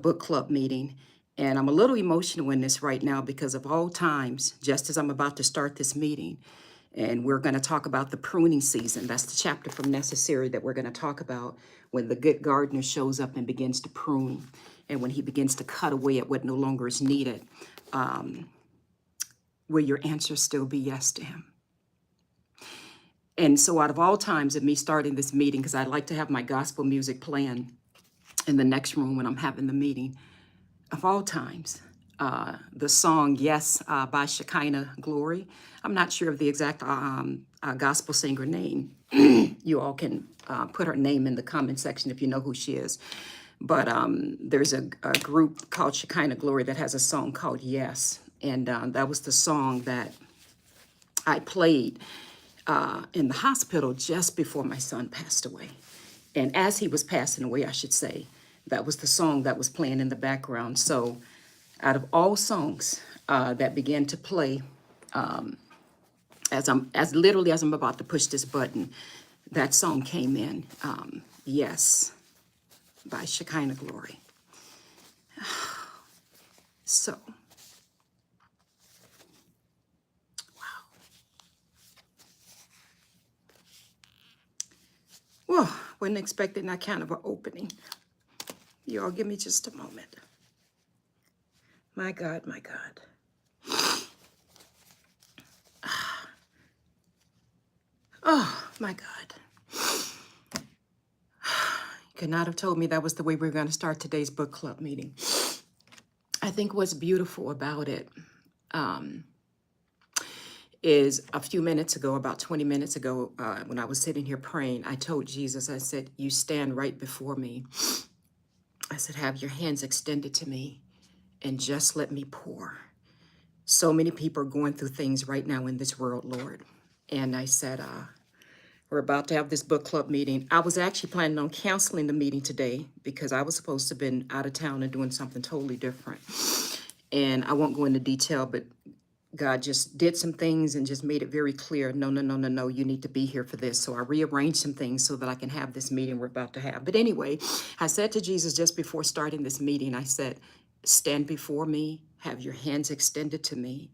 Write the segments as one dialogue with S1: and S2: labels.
S1: book club meeting. And I'm a little emotional in this right now because of all times, just as I'm about to start this meeting, and we're going to talk about the pruning season. That's the chapter from Necessary that we're going to talk about when the good gardener shows up and begins to prune, and when he begins to cut away at what no longer is needed. Will your answer still be yes to him? And so, out of all times of me starting this meeting, because I like to have my gospel music playing in the next room when I'm having the meeting, of all times, the song Yes by Shekinah Glory. I'm not sure of the exact gospel singer name. You all can put her name in the comment section if you know who she is. But there's a group called Shekinah Glory that has a song called Yes. And that was the song that I played in the hospital just before my son passed away. And as he was passing away, I should say, that was the song that was playing in the background. So out of all songs that began to play as literally as I'm about to push this button, that song came in, Yes, by Shekinah Glory. So, well, wasn't expecting that kind of an opening. You all give me just a moment. My God, my God. Oh, my God. You could not have told me that was the way we were going to start today's book club meeting. I think what's beautiful about it is a few minutes ago, about 20 minutes ago, when I was sitting here praying, I told Jesus, I said, you stand right before me. I said, have your hands extended to me and just let me pour. So many people are going through things right now in this world, Lord. And I said, we're about to have this book club meeting. I was actually planning on canceling the meeting today because I was supposed to have been out of town and doing something totally different. And I won't go into detail, but God just did some things and just made it very clear, no, no, no, no, no, you need to be here for this. So I rearranged some things so that I can have this meeting we're about to have. But anyway, I said to Jesus just before starting this meeting, I said, stand before me, have your hands extended to me,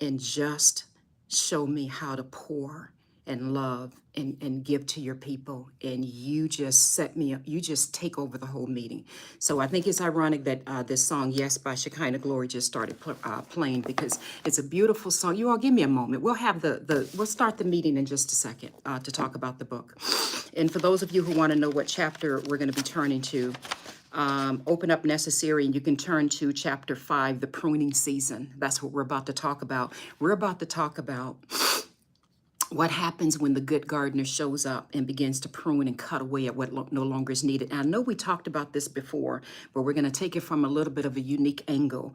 S1: and just show me how to pour and love and give to your people. And you just set me up, you just take over the whole meeting. So I think it's ironic that this song, Yes, by Shekinah Glory, just started playing because it's a beautiful song. You all give me a moment. We'll have we'll start the meeting in just a second to talk about the book. And for those of you who want to know what chapter we're going to be turning to, open up Necessary and you can turn to chapter 5, the pruning season. That's what we're about to talk about. We're about to talk about what happens when the good gardener shows up and begins to prune and cut away at what no longer is needed. And I know we talked about this before, but we're going to take it from a little bit of a unique angle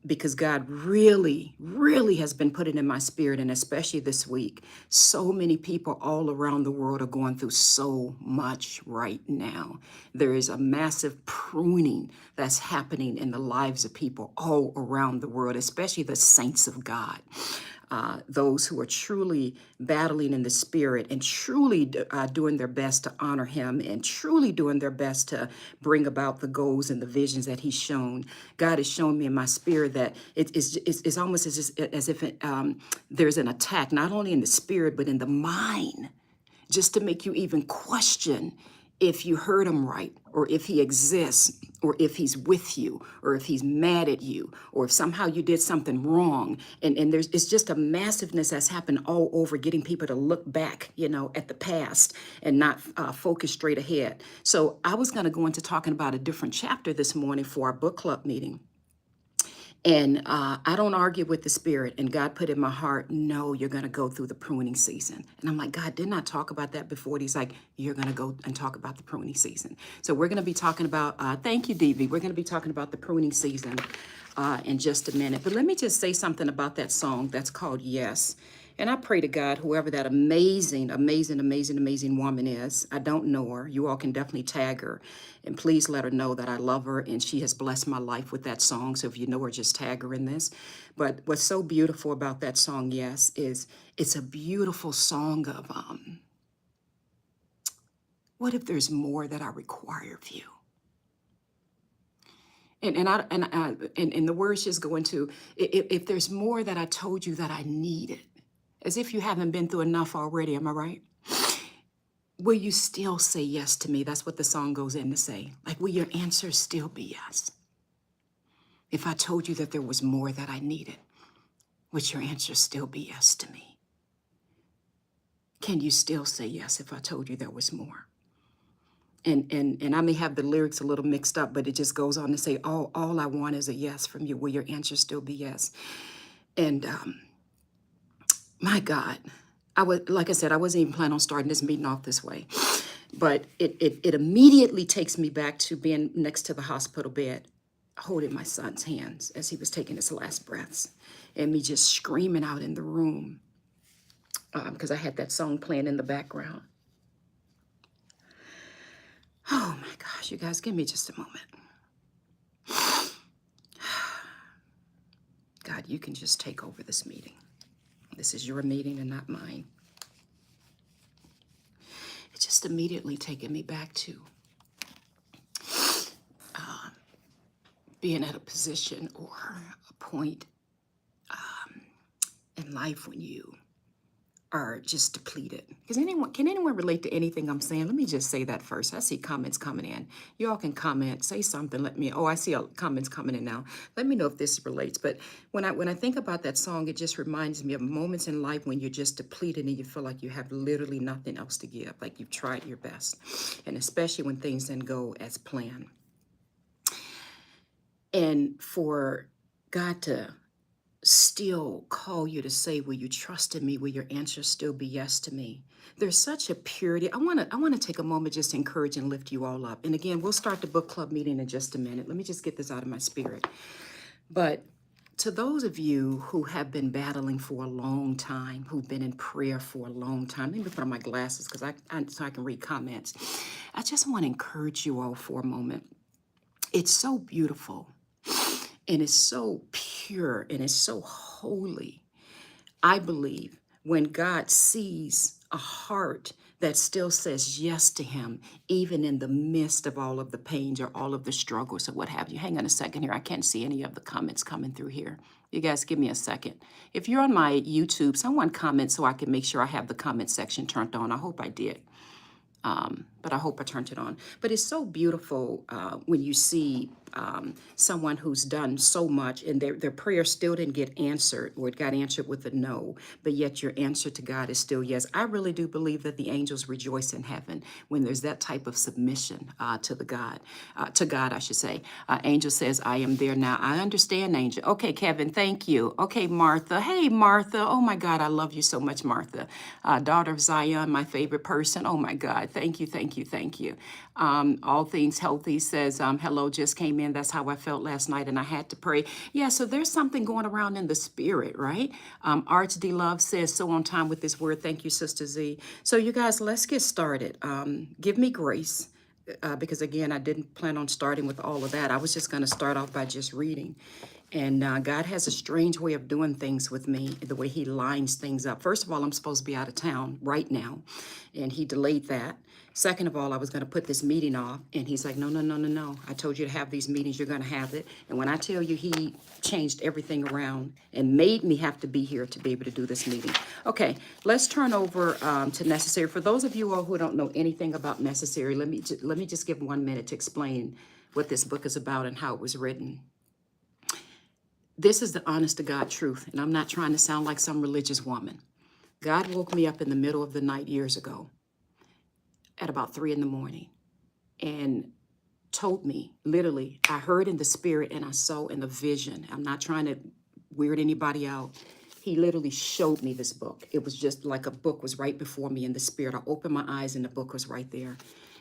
S1: because God really, really has been putting in my spirit, and especially this week, so many people all around the world are going through so much right now. There is a massive pruning that's happening in the lives of people all around the world, especially the saints of God. Those who are truly battling in the spirit and truly doing their best to honor him and truly doing their best to bring about the goals and the visions that he's shown. God has shown me in my spirit that it's almost as if there's an attack, not only in the spirit, but in the mind, just to make you even question if you heard him right, or if he exists, or if he's with you, or if he's mad at you, or if somehow you did something wrong. And it's just a massiveness that's happened all over, getting people to look back, at the past and not focus straight ahead. So I was going to go into talking about a different chapter this morning for our book club meeting. And I don't argue with the spirit. And God put in my heart, no, you're going to go through the pruning season. And I'm like, God, didn't I talk about that before? And he's like, you're going to go and talk about the pruning season. So we're going to be talking about, thank you, DV. We're going to be talking about the pruning season in just a minute. But let me just say something about that song that's called Yes. And I pray to God, whoever that amazing, amazing, amazing, amazing woman is, I don't know her. You all can definitely tag her. And please let her know that I love her and she has blessed my life with that song. So if you know her, just tag her in this. But what's so beautiful about that song, Yes, is it's a beautiful song of what if there's more that I require of you? And the words just go into, if there's more that I told you that I needed, as if you haven't been through enough already, am I right? Will you still say yes to me? That's what the song goes in to say. Like, will your answer still be yes? If I told you that there was more that I needed, would your answer still be yes to me? Can you still say yes if I told you there was more? And I may have the lyrics a little mixed up, but it just goes on to say, all I want is a yes from you. Will your answer still be yes? And my God, like I said, I wasn't even planning on starting this meeting off this way. But it immediately takes me back to being next to the hospital bed, holding my son's hands as he was taking his last breaths, and me just screaming out in the room because I had that song playing in the background. Oh my gosh, you guys, give me just a moment. God, you can just take over this meeting. This is your meeting and not mine. It's just immediately taking me back to being at a position or a point in life when you are just depleted. Can anyone relate to anything I'm saying? Let me just say that first. I see comments coming in. You all can comment, say something. I see comments coming in now. Let me know if this relates. But when I think about that song, it just reminds me of moments in life when you're just depleted and you feel like you have literally nothing else to give, like you've tried your best. And especially when things didn't go as planned. And for God to still call you to say, will you trust in me? Will your answer still be yes to me? There's such a purity. I want to take a moment just to encourage and lift you all up. And again, we'll start the book club meeting in just a minute. Let me just get this out of my spirit. But to those of you who have been battling for a long time, who've been in prayer for a long time, let me put on my glasses because so I can read comments. I just want to encourage you all for a moment. It's so beautiful. And it's so pure and it's so holy. I believe when God sees a heart that still says yes to him, even in the midst of all of the pains or all of the struggles or what have you. Hang on a second here. I can't see any of the comments coming through here. You guys give me a second. If you're on my YouTube, someone comment so I can make sure I have the comment section turned on. I hope I did. But I hope I turned it on. But it's so beautiful when you see someone who's done so much and their prayer still didn't get answered, or it got answered with a no, but yet your answer to God is still yes. I really do believe that the angels rejoice in heaven when there's that type of submission to God, I should say. Angel says, I am there now. I understand, Angel. Okay, Kevin, thank you. Okay, Martha. Hey, Martha. Oh, my God, I love you so much, Martha. Daughter of Zion, my favorite person. Oh, my God. Thank you, thank you, thank you. All Things Healthy says, hello, just came in. That's how I felt last night, and I had to pray. Yeah, so there's something going around in the spirit, right? Arch D. Love says, so on time with this word. Thank you, Sister Z. So you guys, let's get started. Give me grace. Because again, I didn't plan on starting with all of that. I was just going to start off by just reading. And God has a strange way of doing things with me, the way he lines things up. First of all, I'm supposed to be out of town right now, and he delayed that. Second of all, I was going to put this meeting off, and he's like, no, no, no, no, no. I told you to have these meetings. You're going to have it. And when I tell you he changed everything around and made me have to be here to be able to do this meeting. Okay, let's turn over to Necessary. For those of you all who don't know anything about Necessary, let me just give 1 minute to explain what this book is about and how it was written. This is the honest to God truth, and I'm not trying to sound like some religious woman. God woke me up in the middle of the night years ago at about 3 a.m. and told me, literally, I heard in the spirit and I saw in the vision. I'm not trying to weird anybody out. He literally showed me this book. It was just like a book was right before me in the spirit. I opened my eyes and the book was right there.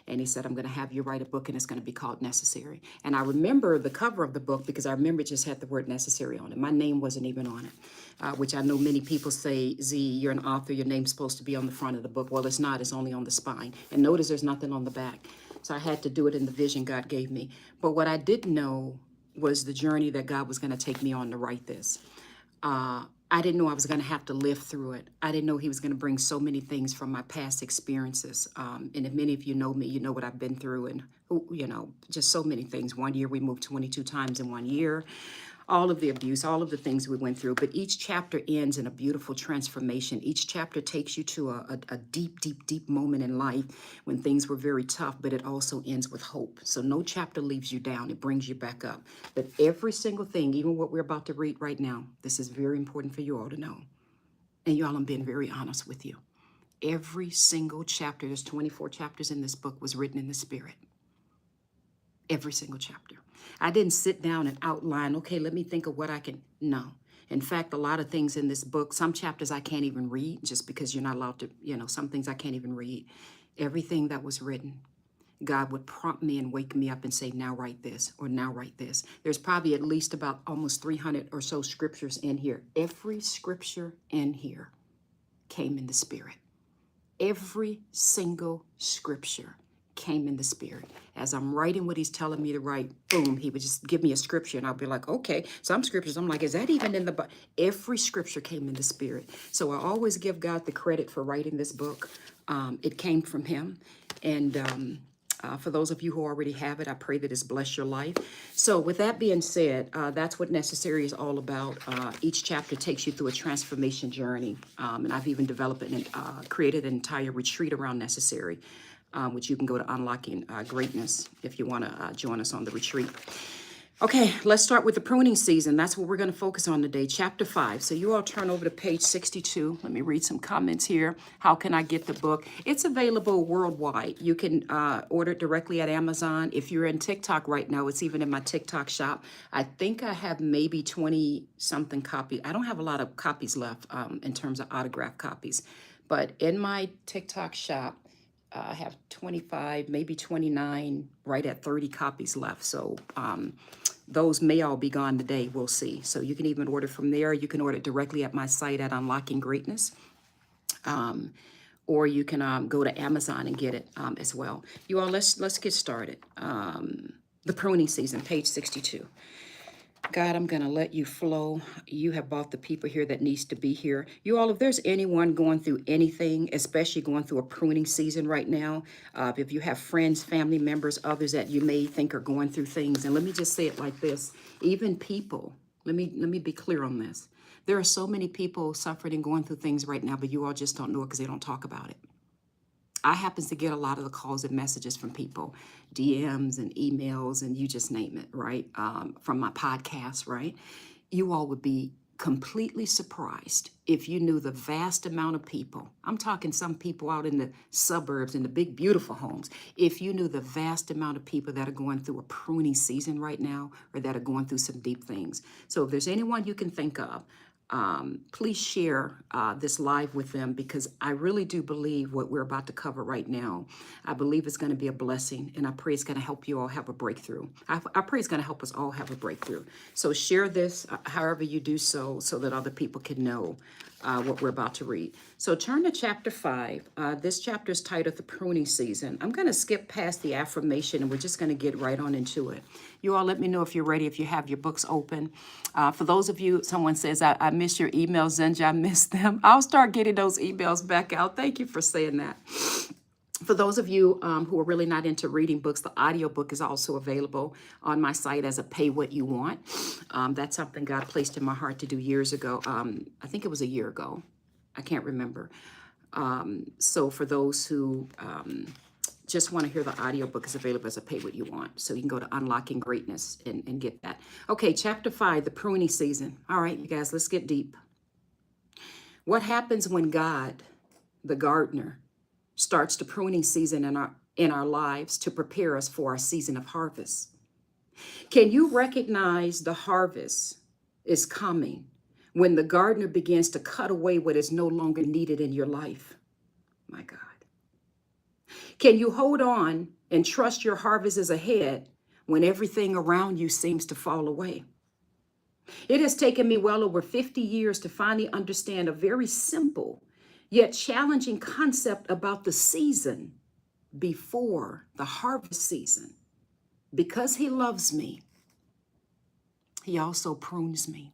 S1: And he said, I'm going to have you write a book and it's going to be called Necessary. And I remember the cover of the book because I remember it just had the word necessary on it. My name wasn't even on it, which I know many people say, Z, you're an author. Your name's supposed to be on the front of the book. Well, it's not. It's only on the spine. And notice there's nothing on the back. So I had to do it in the vision God gave me. But what I didn't know was the journey that God was going to take me on to write this. I didn't know I was going to have to live through it. I didn't know he was going to bring so many things from my past experiences. And if many of you know me, you know what I've been through and, just so many things. One year we moved 22 times in 1 year. All of the abuse, all of the things we went through. But each chapter ends in a beautiful transformation. Each chapter takes you to a deep, deep, deep moment in life when things were very tough, but it also ends with hope. So no chapter leaves you down. It brings you back up. But every single thing, even what we're about to read right now, this is very important for you all to know. And y'all, I'm being very honest with you. Every single chapter, there's 24 chapters in this book, was written in the Spirit. Every single chapter. I didn't sit down and outline, okay, let me think of what I can. No. In fact, a lot of things in this book, some chapters I can't even read just because you're not allowed to, some things I can't even read. Everything that was written, God would prompt me and wake me up and say, now write this or now write this. There's probably at least about almost 300 or so scriptures in here. Every scripture in here came in the Spirit. Every single scripture came in the Spirit. As I'm writing what he's telling me to write, boom, he would just give me a scripture and I'll be like, okay. Some scriptures, I'm like, is that even in the Bible? Every scripture came in the Spirit. So I always give God the credit for writing this book. It came from him. And for those of you who already have it, I pray that it's blessed your life. So with that being said, that's what Necessary is all about. Each chapter takes you through a transformation journey. And I've even developed and created an entire retreat around Necessary, which you can go to Unlocking Greatness if you want to join us on the retreat. Okay, let's start with the pruning season. That's what we're going to focus on today, chapter 5. So you all turn over to page 62. Let me read some comments here. How can I get the book? It's available worldwide. You can order it directly at Amazon. If you're in TikTok right now, it's even in my TikTok shop. I think I have maybe 20-something copies. I don't have a lot of copies left in terms of autographed copies. But in my TikTok shop, I have 25, maybe 29, right at 30 copies left. So those may all be gone today. We'll see. So you can even order from there. You can order it directly at my site at Unlocking Greatness. Or you can go to Amazon and get it as well. You all, let's get started. The pruning season, page 62. God, I'm going to let you flow. You have brought the people here that needs to be here. You all, if there's anyone going through anything, especially going through a pruning season right now, if you have friends, family members, others that you may think are going through things, and let me just say it like this, even people, let me be clear on this. There are so many people suffering and going through things right now, but you all just don't know it because they don't talk about it. I happen to get a lot of the calls and messages from people, DMs and emails, and you just name it, right? From my podcast, right? You all would be completely surprised if you knew the vast amount of people. I'm talking some people out in the suburbs in the big, beautiful homes. If you knew the vast amount of people that are going through a pruning season right now or that are going through some deep things. So if there's anyone you can think of, please share this live with them because I really do believe what we're about to cover right now. I believe it's going to be a blessing, and I pray it's going to help you all have a breakthrough. I pray it's going to help us all have a breakthrough. So share this however you do so that other people can know what we're about to read. So turn to chapter 5. This chapter is titled The Pruning Season. I'm going to skip past the affirmation and we're just going to get right on into it. You all let me know if you're ready, if you have your books open. For those of you, someone says, I miss your emails, Zenja, I miss them. I'll start getting those emails back out. Thank you for saying that. For those of you who are really not into reading books, the audiobook is also available on my site as a pay what you want. That's something God placed in my heart to do years ago. I think it was a year ago. I can't remember. So for those who just want to hear the audiobook, is available as a pay what you want. So you can go to Unlocking Greatness and get that. Okay, chapter 5, the pruning season. All right, you guys, let's get deep. What happens when God, the gardener, starts the pruning season in our lives to prepare us for our season of harvest? Can you recognize the harvest is coming when the gardener begins to cut away what is no longer needed in your life? My God. Can you hold on and trust your harvest is ahead when everything around you seems to fall away? It has taken me well over 50 years to finally understand a very simple yet challenging concept about the season before the harvest season. Because he loves me, he also prunes me.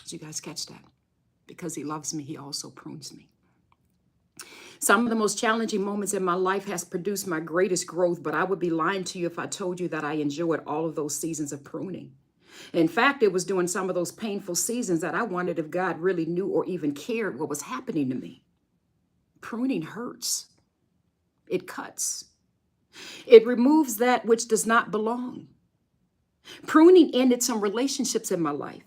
S1: Did you guys catch that? Because he loves me, he also prunes me. Some of the most challenging moments in my life has produced my greatest growth, but I would be lying to you if I told you that I enjoyed all of those seasons of pruning. In fact, it was during some of those painful seasons that I wondered if God really knew or even cared what was happening to me. Pruning hurts. It cuts. It removes that which does not belong. Pruning ended some relationships in my life.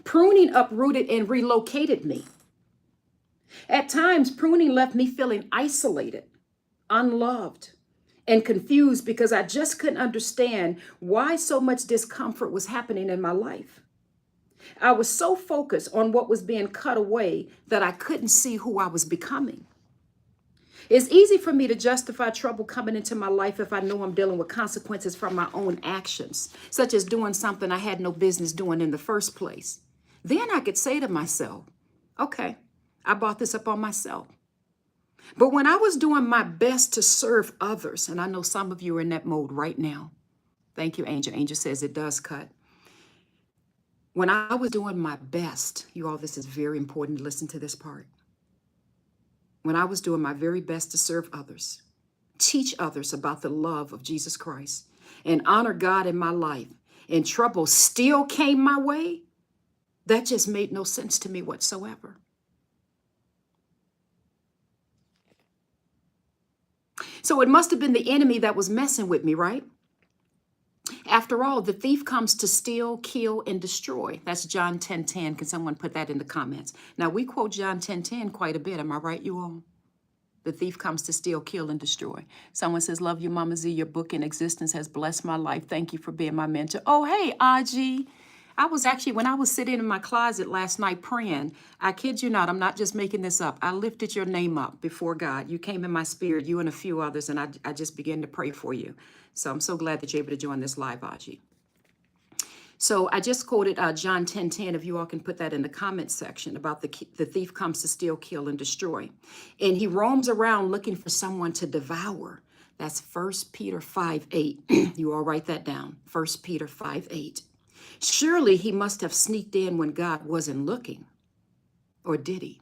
S1: Pruning uprooted and relocated me. At times, pruning left me feeling isolated, unloved, and confused because I just couldn't understand why so much discomfort was happening in my life. I was so focused on what was being cut away that I couldn't see who I was becoming. It's easy for me to justify trouble coming into my life if I know I'm dealing with consequences from my own actions, such as doing something I had no business doing in the first place. Then I could say to myself, okay, I brought this up on myself. But when I was doing my best to serve others, and I know some of you are in that mode right now. Thank you, Angel. Angel says it does cut. When I was doing my best, you all, this is very important to listen to this part. When I was doing my very best to serve others, teach others about the love of Jesus Christ, and honor God in my life, and trouble still came my way, that just made no sense to me whatsoever. So it must have been the enemy that was messing with me, right? After all, the thief comes to steal, kill, and destroy. That's John 10:10. Can someone put that in the comments? Now, we quote John 10:10 quite a bit. Am I right, you all? The thief comes to steal, kill, and destroy. Someone says, love you, Mama Z. Your book in existence has blessed my life. Thank you for being my mentor. Oh, hey, Aji. When I was sitting in my closet last night praying, I kid you not, I'm not just making this up. I lifted your name up before God. You came in my spirit, you and a few others, and I just began to pray for you. So I'm so glad that you're able to join this live, Aji. So I just quoted John 10:10. If you all can put that in the comment section about the thief comes to steal, kill, and destroy. And he roams around looking for someone to devour. That's 1 Peter 5:8. You all write that down. 1 Peter 5:8. Surely he must have sneaked in when God wasn't looking. Or did he?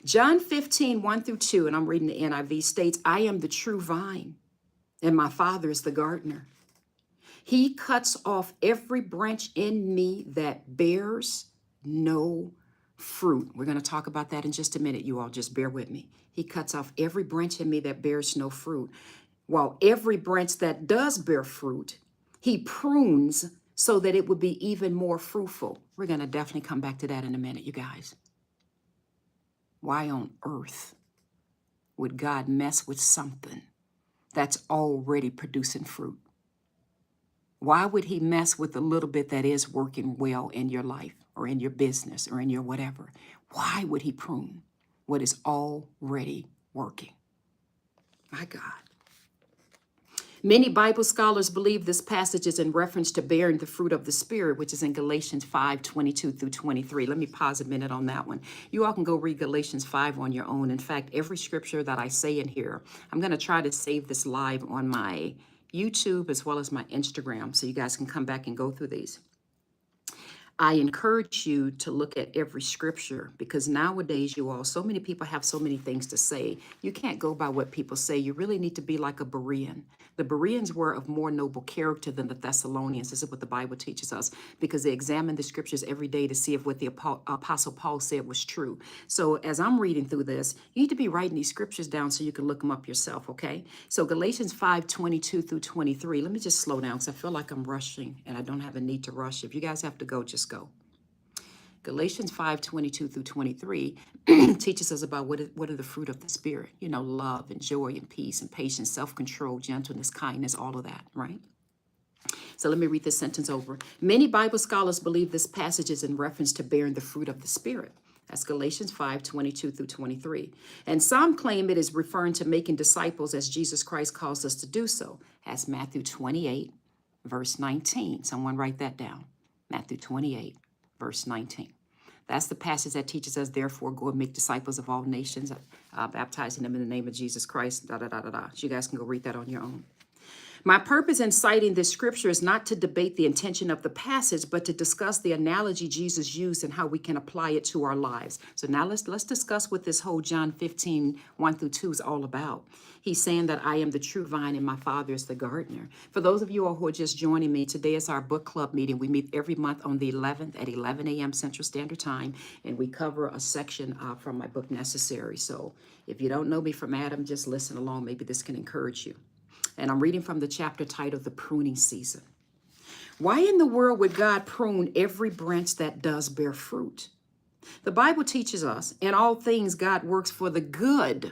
S1: John 15:1-2, and I'm reading the NIV, states, I am the true vine, and my Father is the gardener. He cuts off every branch in me that bears no fruit. We're going to talk about that in just a minute. You all just bear with me. He cuts off every branch in me that bears no fruit. While every branch that does bear fruit, he prunes so that it would be even more fruitful. We're going to definitely come back to that in a minute, you guys. Why on earth would God mess with something that's already producing fruit? Why would he mess with a little bit that is working well in your life or in your business or in your whatever? Why would he prune what is already working? My God. Many Bible scholars believe this passage is in reference to bearing the fruit of the Spirit, which is in Galatians 5:22-23. Let me pause a minute on that one. You all can go read Galatians 5 on your own. In fact, every scripture that I say in here, I'm going to try to save this live on my YouTube as well as my Instagram, so you guys can come back and go through these. I encourage you to look at every scripture because nowadays, you all, so many people have so many things to say. You can't go by what people say. You really need to be like a Berean. The Bereans were of more noble character than the Thessalonians. This is what the Bible teaches us because they examined the scriptures every day to see if what the Apostle Paul said was true. So as I'm reading through this, you need to be writing these scriptures down so you can look them up yourself, okay? So Galatians 5:22-23. Let me just slow down because I feel like I'm rushing and I don't have a need to rush. If you guys have to go, just go. Galatians 5:22-23 teaches us about what are the fruit of the Spirit. You know, love and joy and peace and patience, self-control, gentleness, kindness, all of that, right? So let me read this sentence over. Many Bible scholars believe this passage is in reference to bearing the fruit of the Spirit. That's Galatians 5:22-23. And some claim it is referring to making disciples as Jesus Christ calls us to do so. That's Matthew 28, verse 19. Someone write that down. Matthew 28, verse 19. That's the passage that teaches us, therefore, go and make disciples of all nations, baptizing them in the name of Jesus Christ, So you guys can go read that on your own. My purpose in citing this scripture is not to debate the intention of the passage, but to discuss the analogy Jesus used and how we can apply it to our lives. So now let's discuss what this whole John 15, 1 through 2 is all about. He's saying that I am the true vine and my Father is the gardener. For those of you all who are just joining me, today is our book club meeting. We meet every month on the 11th at 11 a.m. Central Standard Time, and we cover a section from my book, Necessary. So if you don't know me from Adam, just listen along. Maybe this can encourage you. And I'm reading from the chapter titled The Pruning Season. Why in the world would God prune every branch that does bear fruit? The Bible teaches us in all things God works for the good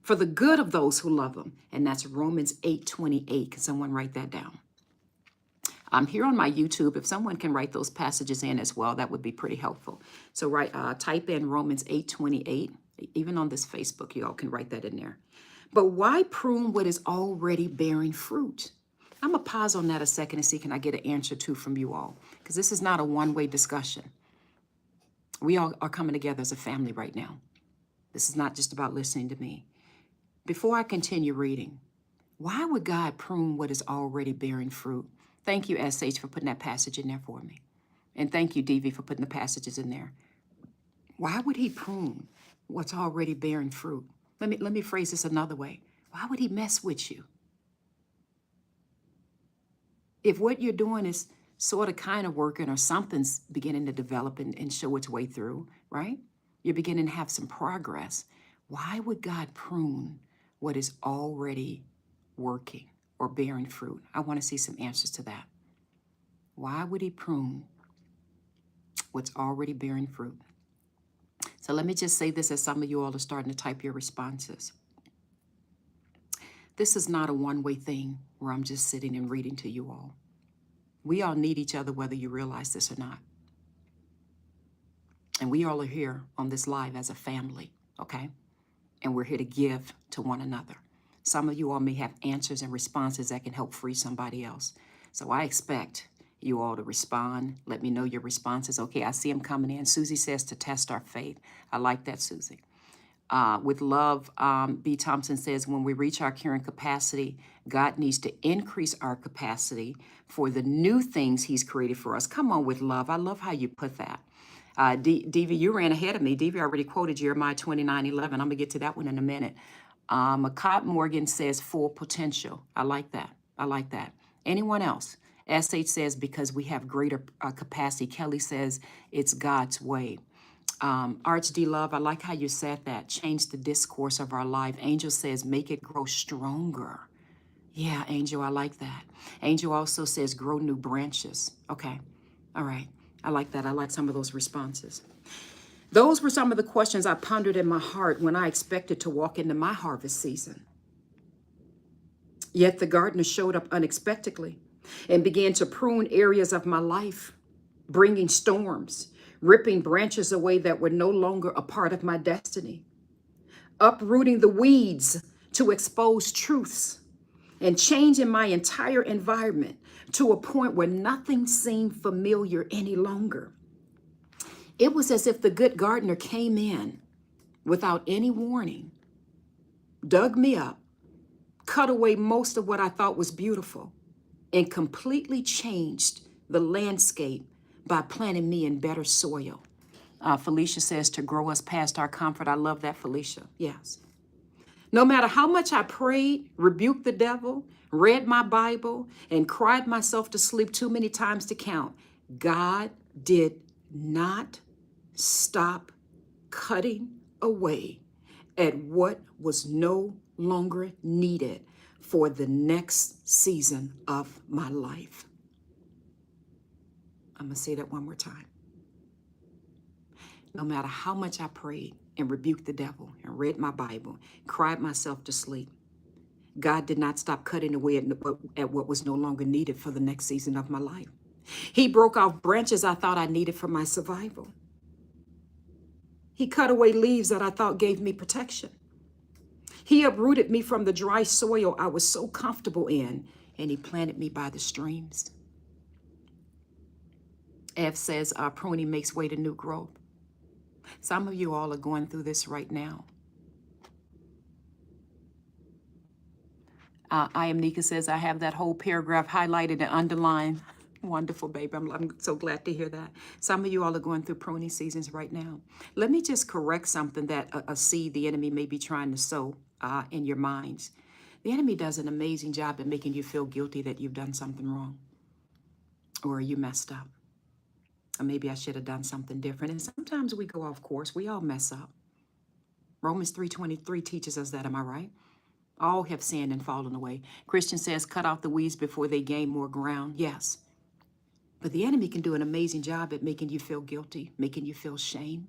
S1: of those who love him. And that's Romans 8:28. Can someone write that down? I'm here on my YouTube. If someone can write those passages in as well, that would be pretty helpful. So type in Romans 8:28. Even on this Facebook, you all can write that in there. But why prune what is already bearing fruit? I'm going to pause on that a second and see can I get an answer too from you all, because this is not a one-way discussion. We all are coming together as a family right now. This is not just about listening to me. Before I continue reading, why would God prune what is already bearing fruit? Thank you, SH, for putting that passage in there for me. And thank you, DV, for putting the passages in there. Why would he prune what's already bearing fruit? Let me phrase this another way. Why would he mess with you? If what you're doing is sort of kind of working or something's beginning to develop and show its way through, right? You're beginning to have some progress. Why would God prune what is already working or bearing fruit? I want to see some answers to that. Why would he prune what's already bearing fruit? So let me just say this as some of you all are starting to type your responses. This is not a one-way thing where I'm just sitting and reading to you all. We all need each other whether you realize this or not. And we all are here on this live as a family, okay? And we're here to give to one another. Some of you all may have answers and responses that can help free somebody else. So I expect you all to respond. Let me know your responses. Okay, I see them coming in. Susie says to test our faith. I like that, Susie. With love, B. Thompson says, when we reach our carrying capacity, God needs to increase our capacity for the new things he's created for us. Come on, with love. I love how you put that. Devi, you ran ahead of me. Devi already quoted Jeremiah 29:11. I'm going to get to that one in a minute. McCott Morgan says full potential. I like that. I like that. Anyone else? SH says because we have greater capacity. Kelly says it's God's way. Arch D. Love, I like how you said that. Change the discourse of our life. Angel says make it grow stronger. Yeah, Angel, I like that. Angel also says grow new branches. Okay. All right. I like that. I like some of those responses. Those were some of the questions I pondered in my heart when I expected to walk into my harvest season. Yet the gardener showed up unexpectedly and began to prune areas of my life, bringing storms, ripping branches away that were no longer a part of my destiny, uprooting the weeds to expose truths, and changing my entire environment to a point where nothing seemed familiar any longer. It was as if the good gardener came in without any warning, dug me up, cut away most of what I thought was beautiful, and completely changed the landscape by planting me in better soil. Felicia says to grow us past our comfort. I love that, Felicia. Yes. No matter how much I prayed, rebuked the devil, read my Bible, and cried myself to sleep too many times to count, God did not stop cutting away at what was no longer needed for the next season of my life. I'm going to say that one more time. No matter how much I prayed and rebuked the devil and read my Bible, cried myself to sleep, God did not stop cutting away at what was no longer needed for the next season of my life. He broke off branches I thought I needed for my survival. He cut away leaves that I thought gave me protection. He uprooted me from the dry soil I was so comfortable in, and he planted me by the streams. F says, our pruning makes way to new growth. Some of you all are going through this right now. I am Nika says, I have that whole paragraph highlighted and underlined. Wonderful, baby. I'm so glad to hear that. Some of you all are going through pruning seasons right now. Let me just correct something that a seed the enemy may be trying to sow in your minds. The enemy does an amazing job at making you feel guilty that you've done something wrong, or you messed up, or maybe I should have done something different. And sometimes we go off course. We all mess up. Romans 3:23 teaches us that, am I right? All have sinned and fallen away. Christian says, cut off the weeds before they gain more ground. Yes. But the enemy can do an amazing job at making you feel guilty, making you feel shame,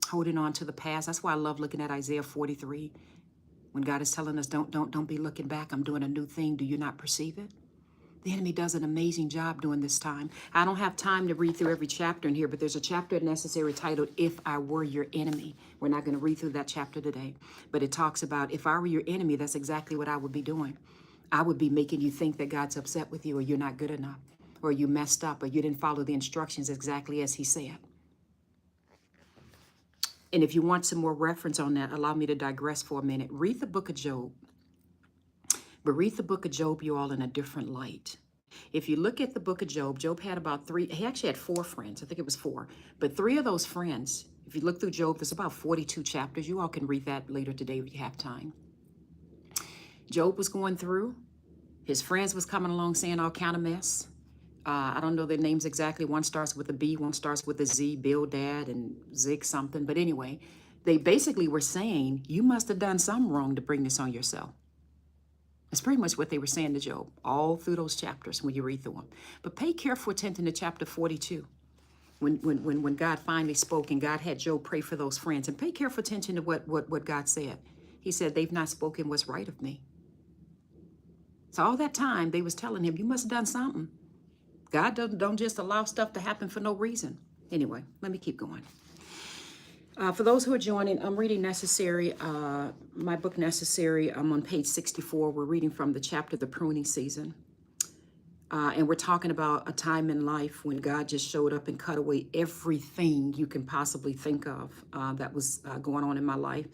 S1: holding on to the past. That's why I love looking at Isaiah 43. When God is telling us, don't be looking back. I'm doing a new thing. Do you not perceive it? The enemy does an amazing job during this time. I don't have time to read through every chapter in here, but there's a chapter necessary titled, If I Were Your Enemy. We're not going to read through that chapter today, but it talks about if I were your enemy, that's exactly what I would be doing. I would be making you think that God's upset with you, or you're not good enough, or you messed up, or you didn't follow the instructions exactly as he said. And if you want some more reference on that, allow me to digress for a minute. Read the book of Job. But read the book of Job, you all, in a different light. If you look at the book of Job, Job had about he actually had 4 friends. I think it was 4. But 3 of those friends, if you look through Job, there's about 42 chapters. You all can read that later today if you have time. Job was going through. His friends was coming along saying all kind of mess. I don't know their names exactly. One starts with a B, one starts with a Z, Bildad and Zig something. But anyway, they basically were saying, you must have done something wrong to bring this on yourself. That's pretty much what they were saying to Job, all through those chapters when you read through them. But pay careful attention to chapter 42, when God finally spoke and God had Job pray for those friends. And pay careful attention to what God said. He said, they've not spoken what's right of me. So all that time, they was telling him, you must have done something. God don't just allow stuff to happen for no reason. Anyway, let me keep going. For those who are joining, I'm reading Necessary, my book Necessary. I'm on page 64. We're reading from the chapter, The Pruning Season. And we're talking about a time in life when God just showed up and cut away everything you can possibly think of that was going on in my life.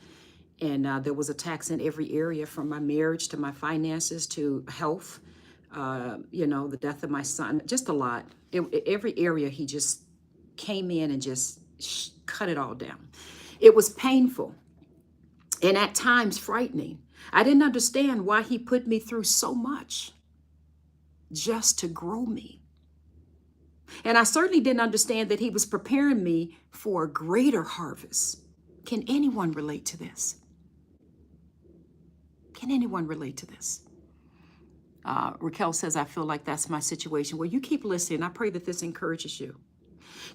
S1: And there was attacks in every area, from my marriage to my finances to health, the death of my son, just a lot. Every area he just came in and just cut it all down. It was painful and at times frightening. I didn't understand why he put me through so much just to grow me. And I certainly didn't understand that he was preparing me for a greater harvest. Can anyone relate to this? Can anyone relate to this? Raquel says, I feel like that's my situation. Well, you keep listening. I pray that this encourages you.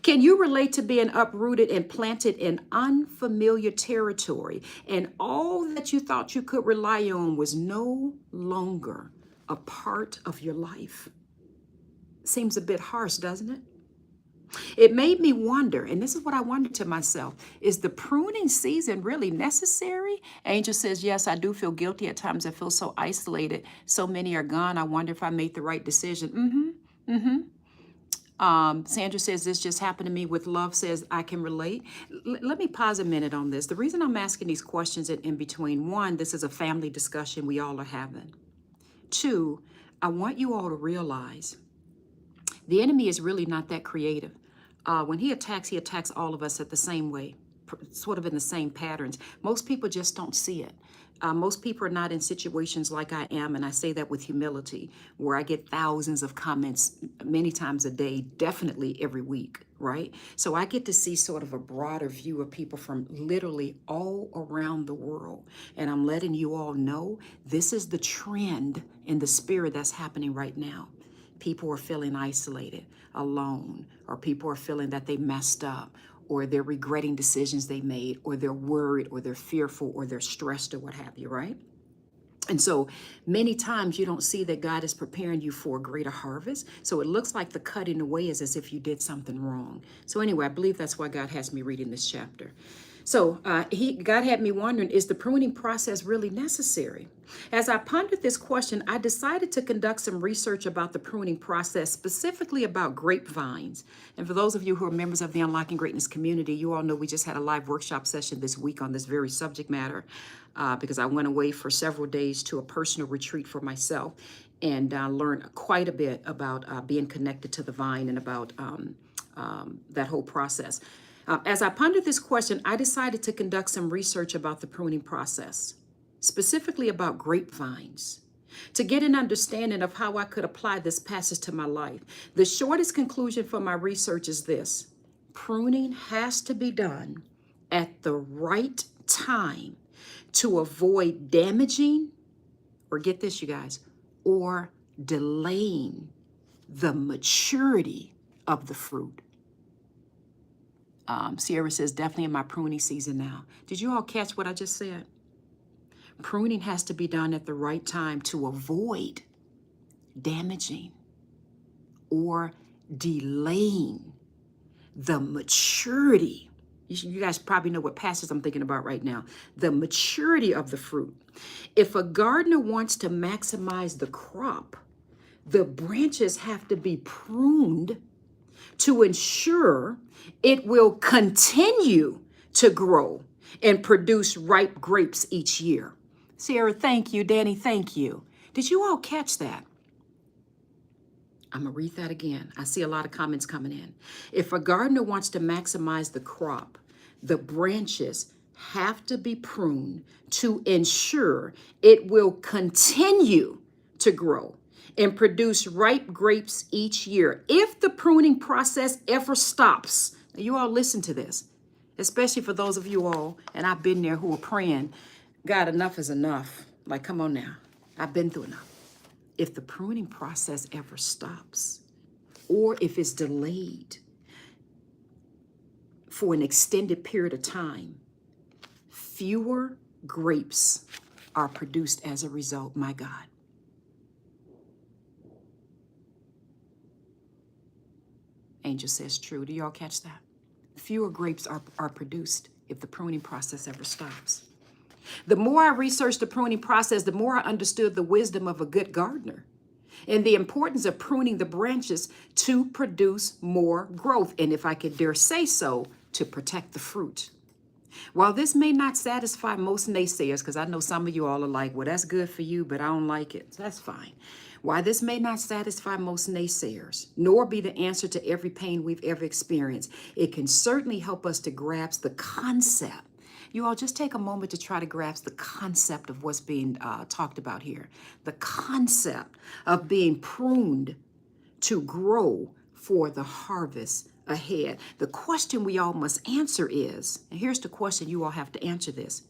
S1: Can you relate to being uprooted and planted in unfamiliar territory, and all that you thought you could rely on was no longer a part of your life? Seems a bit harsh, doesn't it? It made me wonder, and this is what I wondered to myself, is the pruning season really necessary? Angel says, yes, I do feel guilty at times. I feel so isolated. So many are gone. I wonder if I made the right decision. Sandra says, this just happened to me with love, says, I can relate. Let me pause a minute on this. The reason I'm asking these questions in between, 1, this is a family discussion we all are having. 2, I want you all to realize the enemy is really not that creative. When he attacks all of us at the same way, sort of in the same patterns. Most people just don't see it. Most people are not in situations like I am, and I say that with humility, where I get thousands of comments many times a day, definitely every week, right? So I get to see sort of a broader view of people from literally all around the world. And I'm letting you all know this is the trend in the spirit that's happening right now. People are feeling isolated, alone, or people are feeling that they messed up, or they're regretting decisions they made, or they're worried, or they're fearful, or they're stressed, or what have you, right? And so many times you don't see that God is preparing you for a greater harvest. So it looks like the cutting away is as if you did something wrong. So anyway, I believe that's why God has me reading this chapter. So God had me wondering, is the pruning process really necessary? As I pondered this question, I decided to conduct some research about the pruning process, specifically about grapevines. And for those of you who are members of the Unlocking Greatness community, you all know we just had a live workshop session this week on this very subject matter. because I went away for several days to a personal retreat for myself and learned quite a bit about being connected to the vine and about that whole process. As I pondered this question, I decided to conduct some research about the pruning process, specifically about grapevines, to get an understanding of how I could apply this passage to my life. The shortest conclusion from my research is this: pruning has to be done at the right time to avoid damaging, or get this, you guys, or delaying the maturity of the fruit. Sierra says, definitely in my pruning season now. Did you all catch what I just said? Pruning has to be done at the right time to avoid damaging or delaying the maturity. You guys probably know what passage I'm thinking about right now. The maturity of the fruit. If a gardener wants to maximize the crop, the branches have to be pruned to ensure it will continue to grow and produce ripe grapes each year. Sarah, thank you. Danny, thank you. Did you all catch that? I'm going to read that again. I see a lot of comments coming in. If a gardener wants to maximize the crop, the branches have to be pruned to ensure it will continue to grow and produce ripe grapes each year. If the pruning process ever stops, now you all listen to this, especially for those of you all, and I've been there, who are praying, God, enough is enough. Like, come on now. I've been through enough. If the pruning process ever stops, or if it's delayed for an extended period of time, fewer grapes are produced as a result, my God. Angel says true. Do y'all catch that? Fewer grapes are produced if the pruning process ever stops. The more I researched the pruning process, the more I understood the wisdom of a good gardener and the importance of pruning the branches to produce more growth. And if I could dare say so, to protect the fruit. While this may not satisfy most naysayers, because I know some of you all are like, well, that's good for you, but I don't like it. That's fine. While this may not satisfy most naysayers, nor be the answer to every pain we've ever experienced, it can certainly help us to grasp the concept. You all just take a moment to try to grasp the concept of what's being talked about here. The concept of being pruned to grow for the harvest ahead. The question we all must answer is, and here's the question you all have to answer this: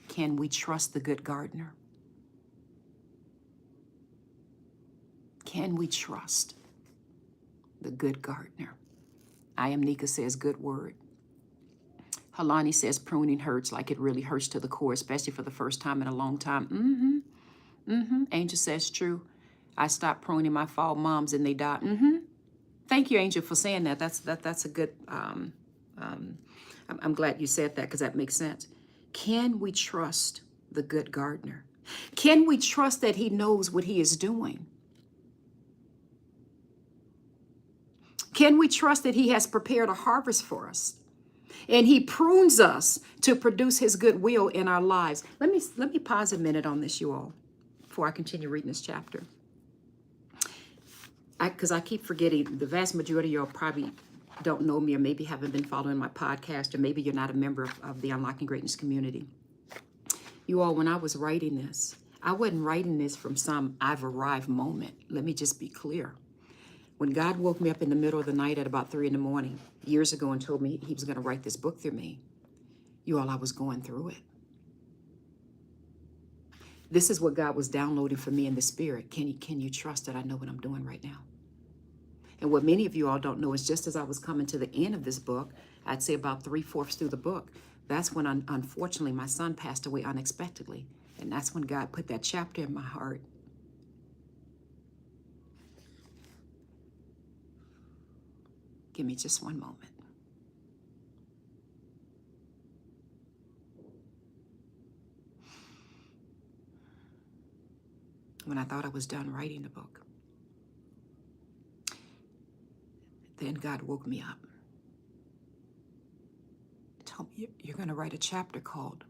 S1: can we trust the good gardener? Can we trust the good gardener? I am Nika says, good word. Halani says, pruning hurts, like it really hurts to the core, especially for the first time in a long time. Angel says, true. I stopped pruning my fall moms and they died. Thank you, Angel, for saying that. That's a good, I'm glad you said that, because that makes sense. Can we trust the good gardener? Can we trust that he knows what he is doing? Can we trust that he has prepared a harvest for us? And he prunes us to produce his goodwill in our lives. Let me pause a minute on this, you all, before I continue reading this chapter. Because I keep forgetting, the vast majority of y'all probably don't know me, or maybe haven't been following my podcast, or maybe you're not a member of the Unlocking Greatness community. You all, when I was writing this, I wasn't writing this from some I've arrived moment. Let me just be clear. When God woke me up in the middle of the night at about 3 a.m. years ago and told me he was going to write this book through me, you all, I was going through it. This is what God was downloading for me in the spirit. Can you trust that I know what I'm doing right now? And what many of you all don't know is, just as I was coming to the end of this book, I'd say about 3/4 through the book, that's when, unfortunately, my son passed away unexpectedly. And that's when God put that chapter in my heart. Give me just one moment. When I thought I was done writing the book, then God woke me up. Told me, you're going to write a chapter called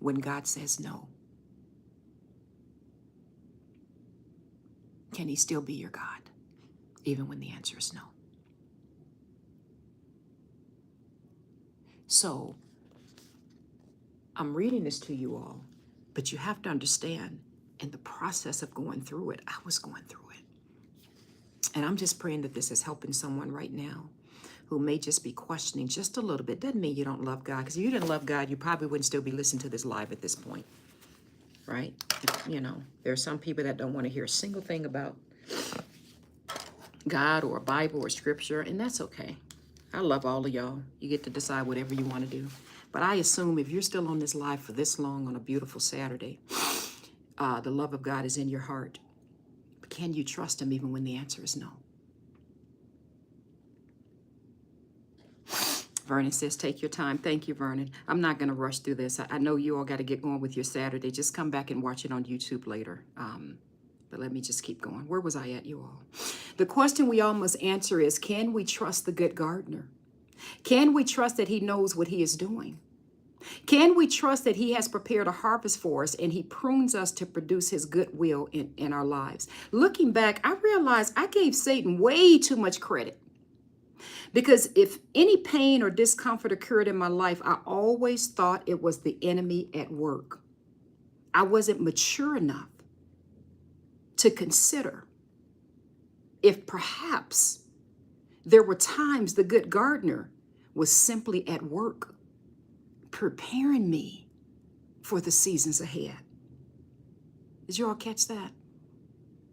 S1: when God says no? Can he still be your God, even when the answer is no? So I'm reading this to you all, but you have to understand, in the process of going through it, I was going through it. And I'm just praying that this is helping someone right now who may just be questioning just a little bit. Doesn't mean you don't love God, because if you didn't love God, you probably wouldn't still be listening to this live at this point, right? You know, there are some people that don't want to hear a single thing about God or a Bible or scripture, and that's okay. I love all of y'all. You get to decide whatever you want to do. But I assume if you're still on this live for this long on a beautiful Saturday, the love of God is in your heart. But can you trust him even when the answer is no? Vernon says, take your time. Thank you, Vernon. I'm not going to rush through this. I know you all got to get going with your Saturday. Just come back and watch it on YouTube later. But let me just keep going. Where was I at, you all? The question we all must answer is, can we trust the good gardener? Can we trust that he knows what he is doing? Can we trust that he has prepared a harvest for us and he prunes us to produce his goodwill in our lives? Looking back, I realized I gave Satan way too much credit. Because if any pain or discomfort occurred in my life, I always thought it was the enemy at work. I wasn't mature enough to consider if perhaps there were times the good gardener was simply at work, preparing me for the seasons ahead. Did you all catch that?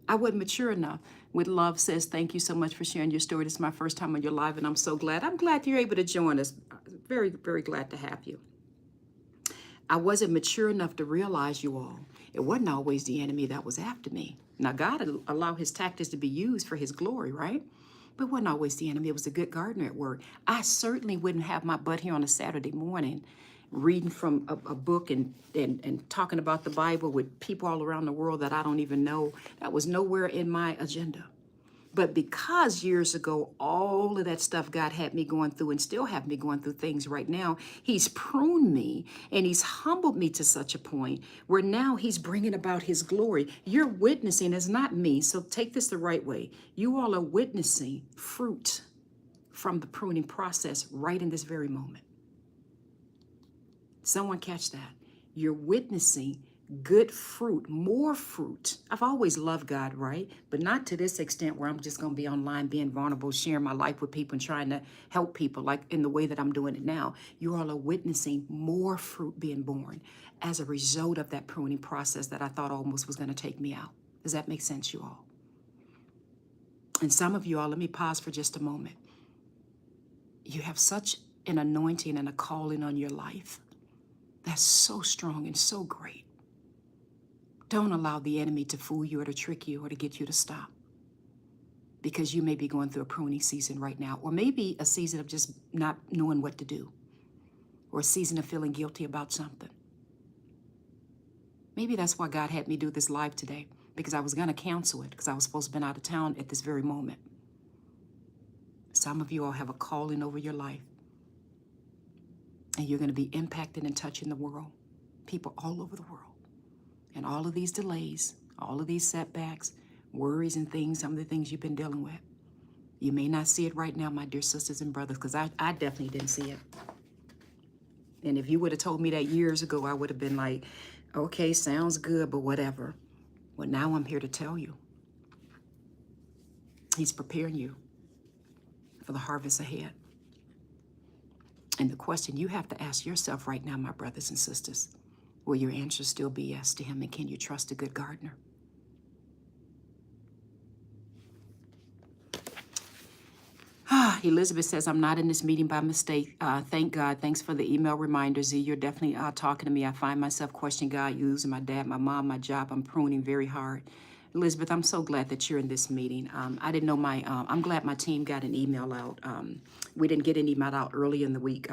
S1: I wasn't mature enough. With love says, thank you so much for sharing your story. This is my first time on your live, and I'm so glad. I'm glad you're able to join us. Very, very glad to have you. I wasn't mature enough to realize, you all, it wasn't always the enemy that was after me. Now, God allowed his tactics to be used for his glory, right? But it wasn't always the enemy. It was a good gardener at work. I certainly wouldn't have my butt here on a Saturday morning reading from a book and talking about the Bible with people all around the world that I don't even know. That was nowhere in my agenda. But because years ago, all of that stuff God had me going through and still have me going through things right now, he's pruned me and he's humbled me to such a point where now he's bringing about his glory. You're witnessing, it's not me, so take this the right way. You all are witnessing fruit from the pruning process right in this very moment. Someone catch that. You're witnessing good fruit, more fruit. I've always loved God, right? But not to this extent where I'm just going to be online being vulnerable, sharing my life with people and trying to help people like in the way that I'm doing it now. You all are witnessing more fruit being born as a result of that pruning process that I thought almost was going to take me out. Does that make sense, you all? And some of you all, let me pause for just a moment. You have such an anointing and a calling on your life that's so strong and so great. Don't allow the enemy to fool you or to trick you or to get you to stop. Because you may be going through a pruning season right now, or maybe a season of just not knowing what to do, or a season of feeling guilty about something. Maybe that's why God had me do this live today, because I was going to cancel it because I was supposed to have been out of town at this very moment. Some of you all have a calling over your life, and you're going to be impacted and touching the world, people all over the world. And all of these delays, all of these setbacks, worries and things, some of the things you've been dealing with. You may not see it right now, my dear sisters and brothers, because I definitely didn't see it. And if you would have told me that years ago, I would have been like, okay, sounds good, but whatever. Well, now I'm here to tell you. He's preparing you for the harvest ahead. And the question you have to ask yourself right now, my brothers and sisters, will your answer still be yes to him, and can you trust a good gardener? Elizabeth says, I'm not in this meeting by mistake. Thank God. Thanks for the email reminder, Z. You're definitely talking to me. I find myself questioning God, using my dad, my mom, my job. I'm pruning very hard. Elizabeth, I'm so glad that you're in this meeting. I didn't know I'm glad my team got an email out. We didn't get an email out early in the week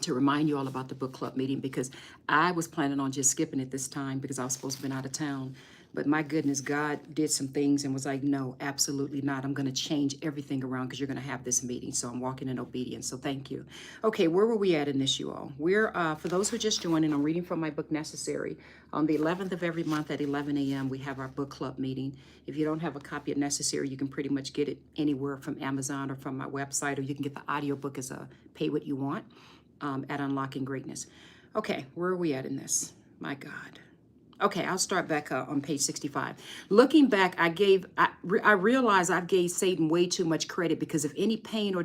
S1: to remind you all about the book club meeting, because I was planning on just skipping it this time because I was supposed to be out of town. But my goodness, God did some things and was like, no, absolutely not. I'm going to change everything around because you're going to have this meeting. So I'm walking in obedience. So thank you. Okay, where were we at in this, you all? We're, for those who are just joining, I'm reading from my book, Necessary. On the 11th of every month at 11 a.m., we have our book club meeting. If you don't have a copy of Necessary, you can pretty much get it anywhere from Amazon or from my website, or you can get the audiobook as a pay what you want at Unlocking Greatness. Okay, where are we at in this? My God. Okay, I'll start back on page 65. Looking back, I realized I gave Satan way too much credit because if any pain or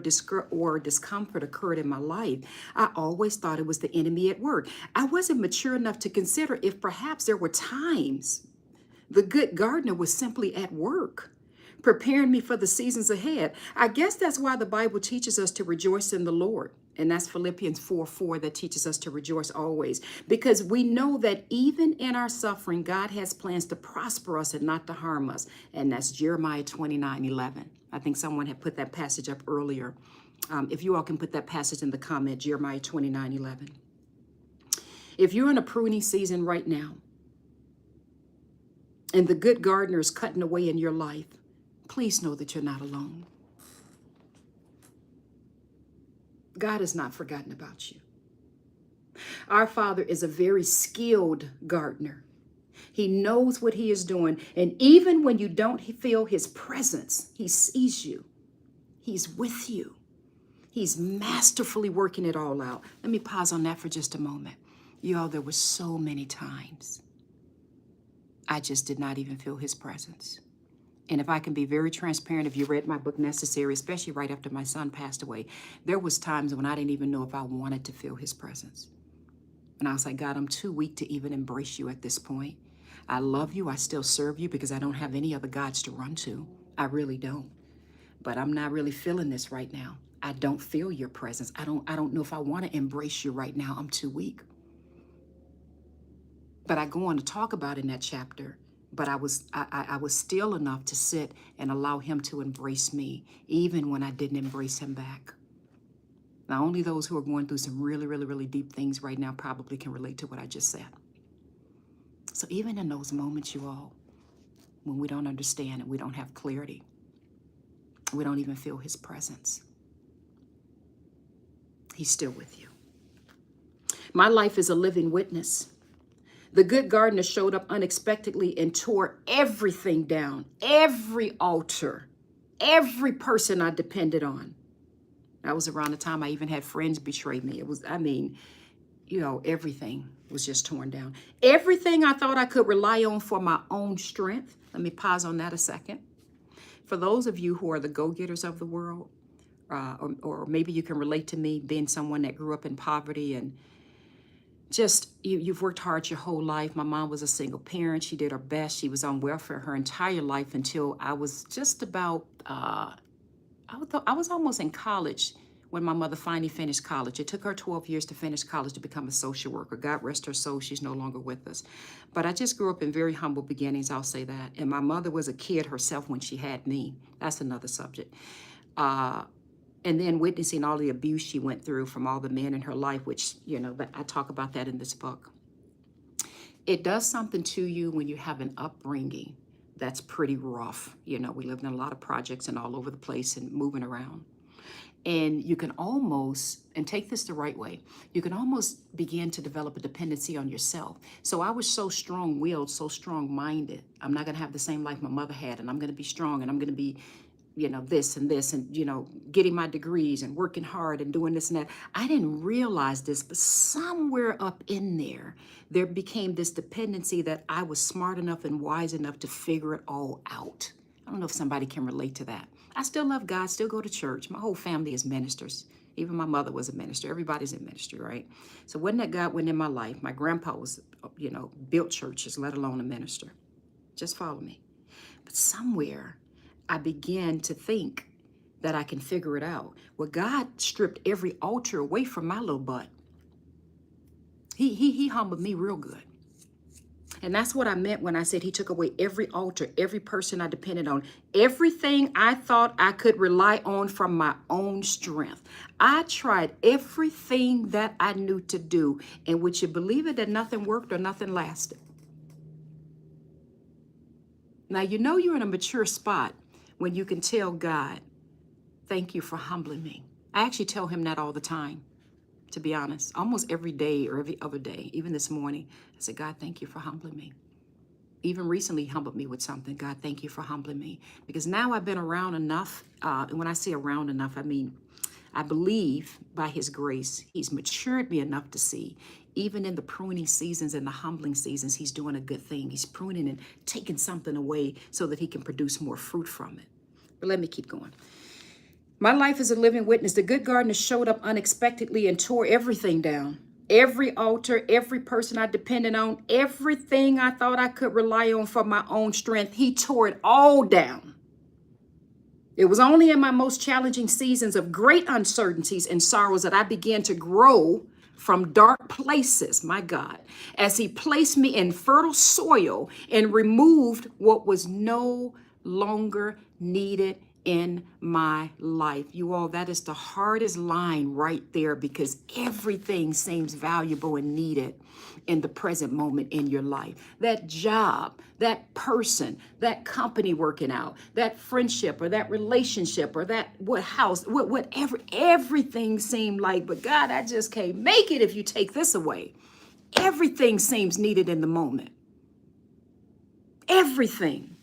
S1: discomfort occurred in my life, I always thought it was the enemy at work. I wasn't mature enough to consider if perhaps there were times the good gardener was simply at work, preparing me for the seasons ahead. I guess that's why the Bible teaches us to rejoice in the Lord. And that's Philippians 4:4 that teaches us to rejoice always. Because we know that even in our suffering, God has plans to prosper us and not to harm us. And that's Jeremiah 29:11. I think someone had put that passage up earlier. If you all can put that passage in the comment, Jeremiah 29:11. If you're in a pruning season right now, and the good gardener is cutting away in your life, please know that you're not alone. God has not forgotten about you. Our Father is a very skilled gardener. He knows what he is doing. And even when you don't feel his presence, he sees you. He's with you. He's masterfully working it all out. Let me pause on that for just a moment. Y'all, there were so many times I just did not even feel his presence. And if I can be very transparent, if you read my book Necessary, especially right after my son passed away, there was times when I didn't even know if I wanted to feel his presence. And I was like, God, I'm too weak to even embrace you at this point. I love you. I still serve you because I don't have any other gods to run to. I really don't. But I'm not really feeling this right now. I don't feel your presence. I don't know if I want to embrace you right now. I'm too weak. But I go on to talk about in that chapter, but I was still enough to sit and allow him to embrace me, even when I didn't embrace him back. Now, only those who are going through some really, really, really deep things right now probably can relate to what I just said. So even in those moments, you all, when we don't understand and we don't have clarity, we don't even feel his presence, he's still with you. My life is a living witness. The good gardener showed up unexpectedly and tore everything down, every altar, every person I depended on. That was around the time I even had friends betray me. It was, everything was just torn down. Everything I thought I could rely on for my own strength. Let me pause on that a second. For those of you who are the go-getters of the world, or maybe you can relate to me being someone that grew up in poverty and just you've worked hard your whole life. My mom was a single parent. She did her best. She was on welfare her entire life until I was just about, I was almost in college when my mother finally finished college. It took her 12 years to finish college to become a social worker. God rest her soul, she's no longer with us. But I just grew up in very humble beginnings, I'll say that. And my mother was a kid herself when she had me. That's another subject. And then witnessing all the abuse she went through from all the men in her life, which, I talk about that in this book. It does something to you when you have an upbringing that's pretty rough. We lived in a lot of projects and all over the place and moving around. And you can almost, and take this the right way, you can almost begin to develop a dependency on yourself. So I was so strong-willed, so strong-minded. I'm not going to have the same life my mother had, and I'm going to be strong, and I'm going to be this and this and, getting my degrees and working hard and doing this and that. I didn't realize this, but somewhere up in there became this dependency that I was smart enough and wise enough to figure it all out. I don't know if somebody can relate to that. I still love God, still go to church. My whole family is ministers. Even my mother was a minister. Everybody's in ministry, right? So when that God went in my life, my grandpa was, built churches, let alone a minister. Just follow me. But somewhere I began to think that I can figure it out. Well, God stripped every altar away from my little butt. He humbled me real good. And that's what I meant when I said he took away every altar, every person I depended on, everything I thought I could rely on from my own strength. I tried everything that I knew to do. And would you believe it that nothing worked or nothing lasted? Now, you know you're in a mature spot when you can tell God, thank you for humbling me. I actually tell him that all the time, to be honest, almost every day or every other day. Even this morning, I said, God, thank you for humbling me. Even recently, he humbled me with something. God, thank you for humbling me. Because now I've been around enough. And when I say around enough, I mean, I believe by his grace, he's matured me enough to see, even in the pruning seasons and the humbling seasons, he's doing a good thing. He's pruning and taking something away so that he can produce more fruit from it. But let me keep going. My life is a living witness. The good gardener showed up unexpectedly and tore everything down. Every altar, every person I depended on, everything I thought I could rely on for my own strength, he tore it all down. It was only in my most challenging seasons of great uncertainties and sorrows that I began to grow from dark places, my God, as he placed me in fertile soil and removed what was no longer needed in my life. You all, that is the hardest line right there, because everything seems valuable and needed in the present moment in your life. That job, that person, that company working out, that friendship or that relationship or that whatever, everything seemed like, but God, I just can't make it if you take this away. Everything seems needed in the moment. Everything.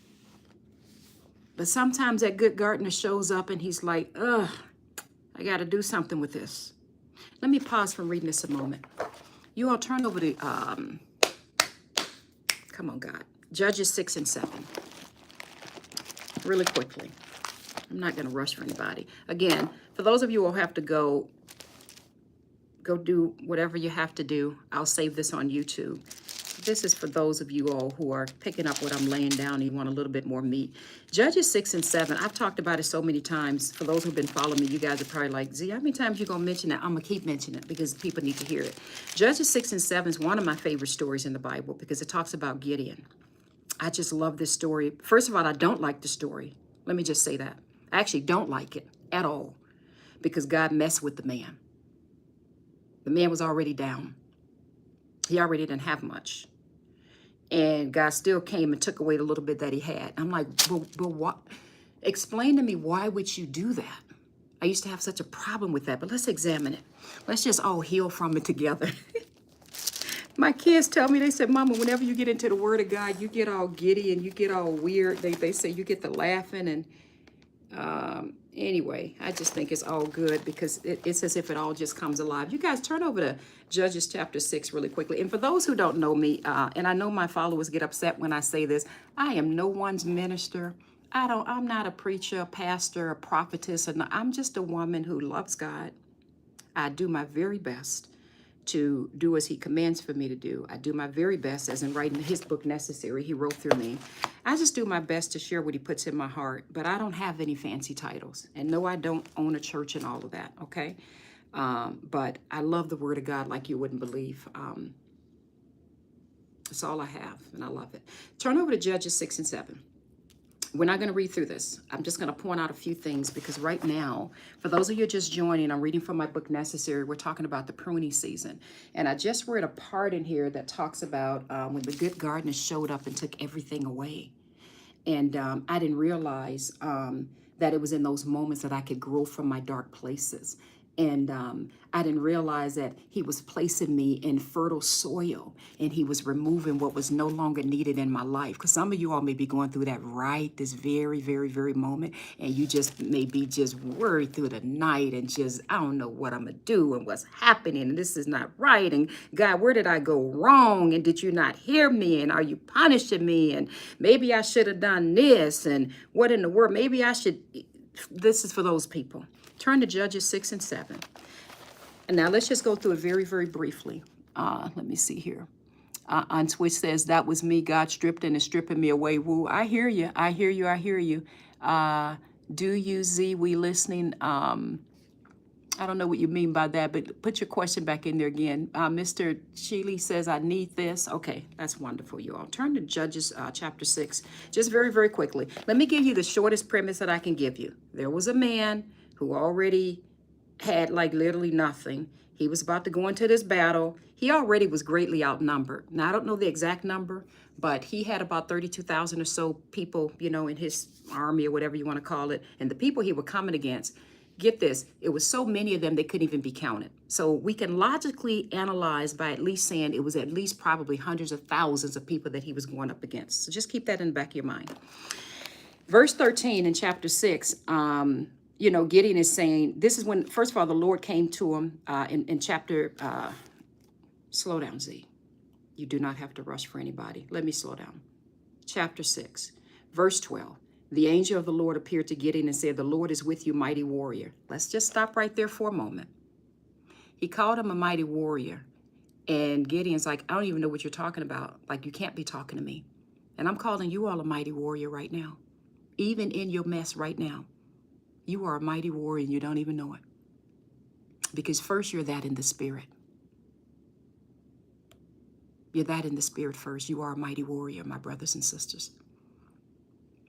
S1: But sometimes that good gardener shows up and he's like, ugh, I got to do something with this. Let me pause from reading this a moment. You all turn over to, come on, God, Judges 6 and 7. Really quickly. I'm not going to rush for anybody. Again, for those of you who have to go do whatever you have to do, I'll save this on YouTube. This is for those of you all who are picking up what I'm laying down and you want a little bit more meat. Judges 6 and 7, I've talked about it so many times. For those who've been following me, you guys are probably like, Z, how many times you going to mention that? I'm going to keep mentioning it because people need to hear it. Judges 6 and 7 is one of my favorite stories in the Bible because it talks about Gideon. I just love this story. First of all, I don't like the story. Let me just say that. I actually don't like it at all because God messed with the man. The man was already down. He already didn't have much. And God still came and took away the little bit that he had. I'm like, but what? Explain to me, why would you do that? I used to have such a problem with that, but let's examine it. Let's just all heal from it together. My kids tell me, they said, Mama, whenever you get into the Word of God, you get all giddy and you get all weird. They say you get the laughing. And anyway, I just think it's all good because it's as if it all just comes alive. You guys turn over to Judges chapter 6 really quickly. And for those who don't know me, and I know my followers get upset when I say this, I am no one's minister. I'm not a preacher, a pastor, a prophetess. I'm just a woman who loves God. I do my very best to do as he commands for me to do. I do my very best, as in writing his book Necessary, he wrote through me. I just do my best to share what he puts in my heart, but I don't have any fancy titles. And no, I don't own a church and all of that, okay? But I love the Word of God like you wouldn't believe. That's all I have, and I love it. Turn over to Judges 6 and 7. We're not going to read through this. I'm just going to point out a few things because right now, for those of you just joining, I'm reading from my book Necessary. We're talking about the pruning season. And I just read a part in here that talks about when the good gardener showed up and took everything away. And I didn't realize that it was in those moments that I could grow from my dark places. And I didn't realize that he was placing me in fertile soil and he was removing what was no longer needed in my life. Because some of you all may be going through that right this very, very, very moment. And you just may be just worried through the night and just, I don't know what I'm going to do and what's happening. And this is not right. And God, where did I go wrong? And did you not hear me? And are you punishing me? And maybe I should have done this. And what in the world? Maybe I should. This is for those people. Turn to Judges 6 and 7. And now let's just go through it very, very briefly. Let me see here. On Twitch says, that was me, God stripped and is stripping me away. Woo, I hear you. I hear you. I hear you. Do you, Z, we listening? I don't know what you mean by that, but put your question back in there again. Mr. Sheely says, I need this. Okay, that's wonderful, you all. Turn to Judges chapter 6, just very, very quickly. Let me give you the shortest premise that I can give you. There was a man who already had like literally nothing. He was about to go into this battle. He already was greatly outnumbered. Now, I don't know the exact number, but he had about 32,000 or so people, you know, in his army or whatever you want to call it. And the people he were coming against, get this, it was so many of them they couldn't even be counted. So we can logically analyze by at least saying it was at least probably hundreds of thousands of people that he was going up against. So just keep that in the back of your mind. Verse 13 in chapter 6, you know, Gideon is saying, this is when, first of all, the Lord came to him in chapter, slow down, Z. You do not have to rush for anybody. Let me slow down. Chapter 6, verse 12. The angel of the Lord appeared to Gideon and said, the Lord is with you, mighty warrior. Let's just stop right there for a moment. He called him a mighty warrior. And Gideon's like, I don't even know what you're talking about. Like, you can't be talking to me. And I'm calling you all a mighty warrior right now. Even in your mess right now, you are a mighty warrior and you don't even know it. Because first, you're that in the spirit. You're that in the spirit first. You are a mighty warrior, my brothers and sisters.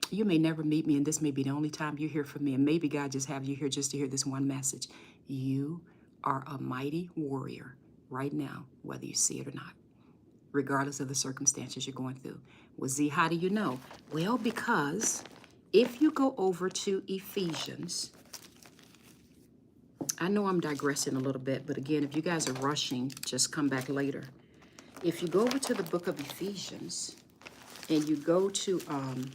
S1: You may never meet me, and this may be the only time you hear from me, and maybe God just have you here just to hear this one message. You are a mighty warrior right now, whether you see it or not, regardless of the circumstances you're going through. Well, Z, how do you know? Well, because if you go over to Ephesians, I know I'm digressing a little bit, but again, if you guys are rushing, just come back later. If you go over to the book of Ephesians, and you go to,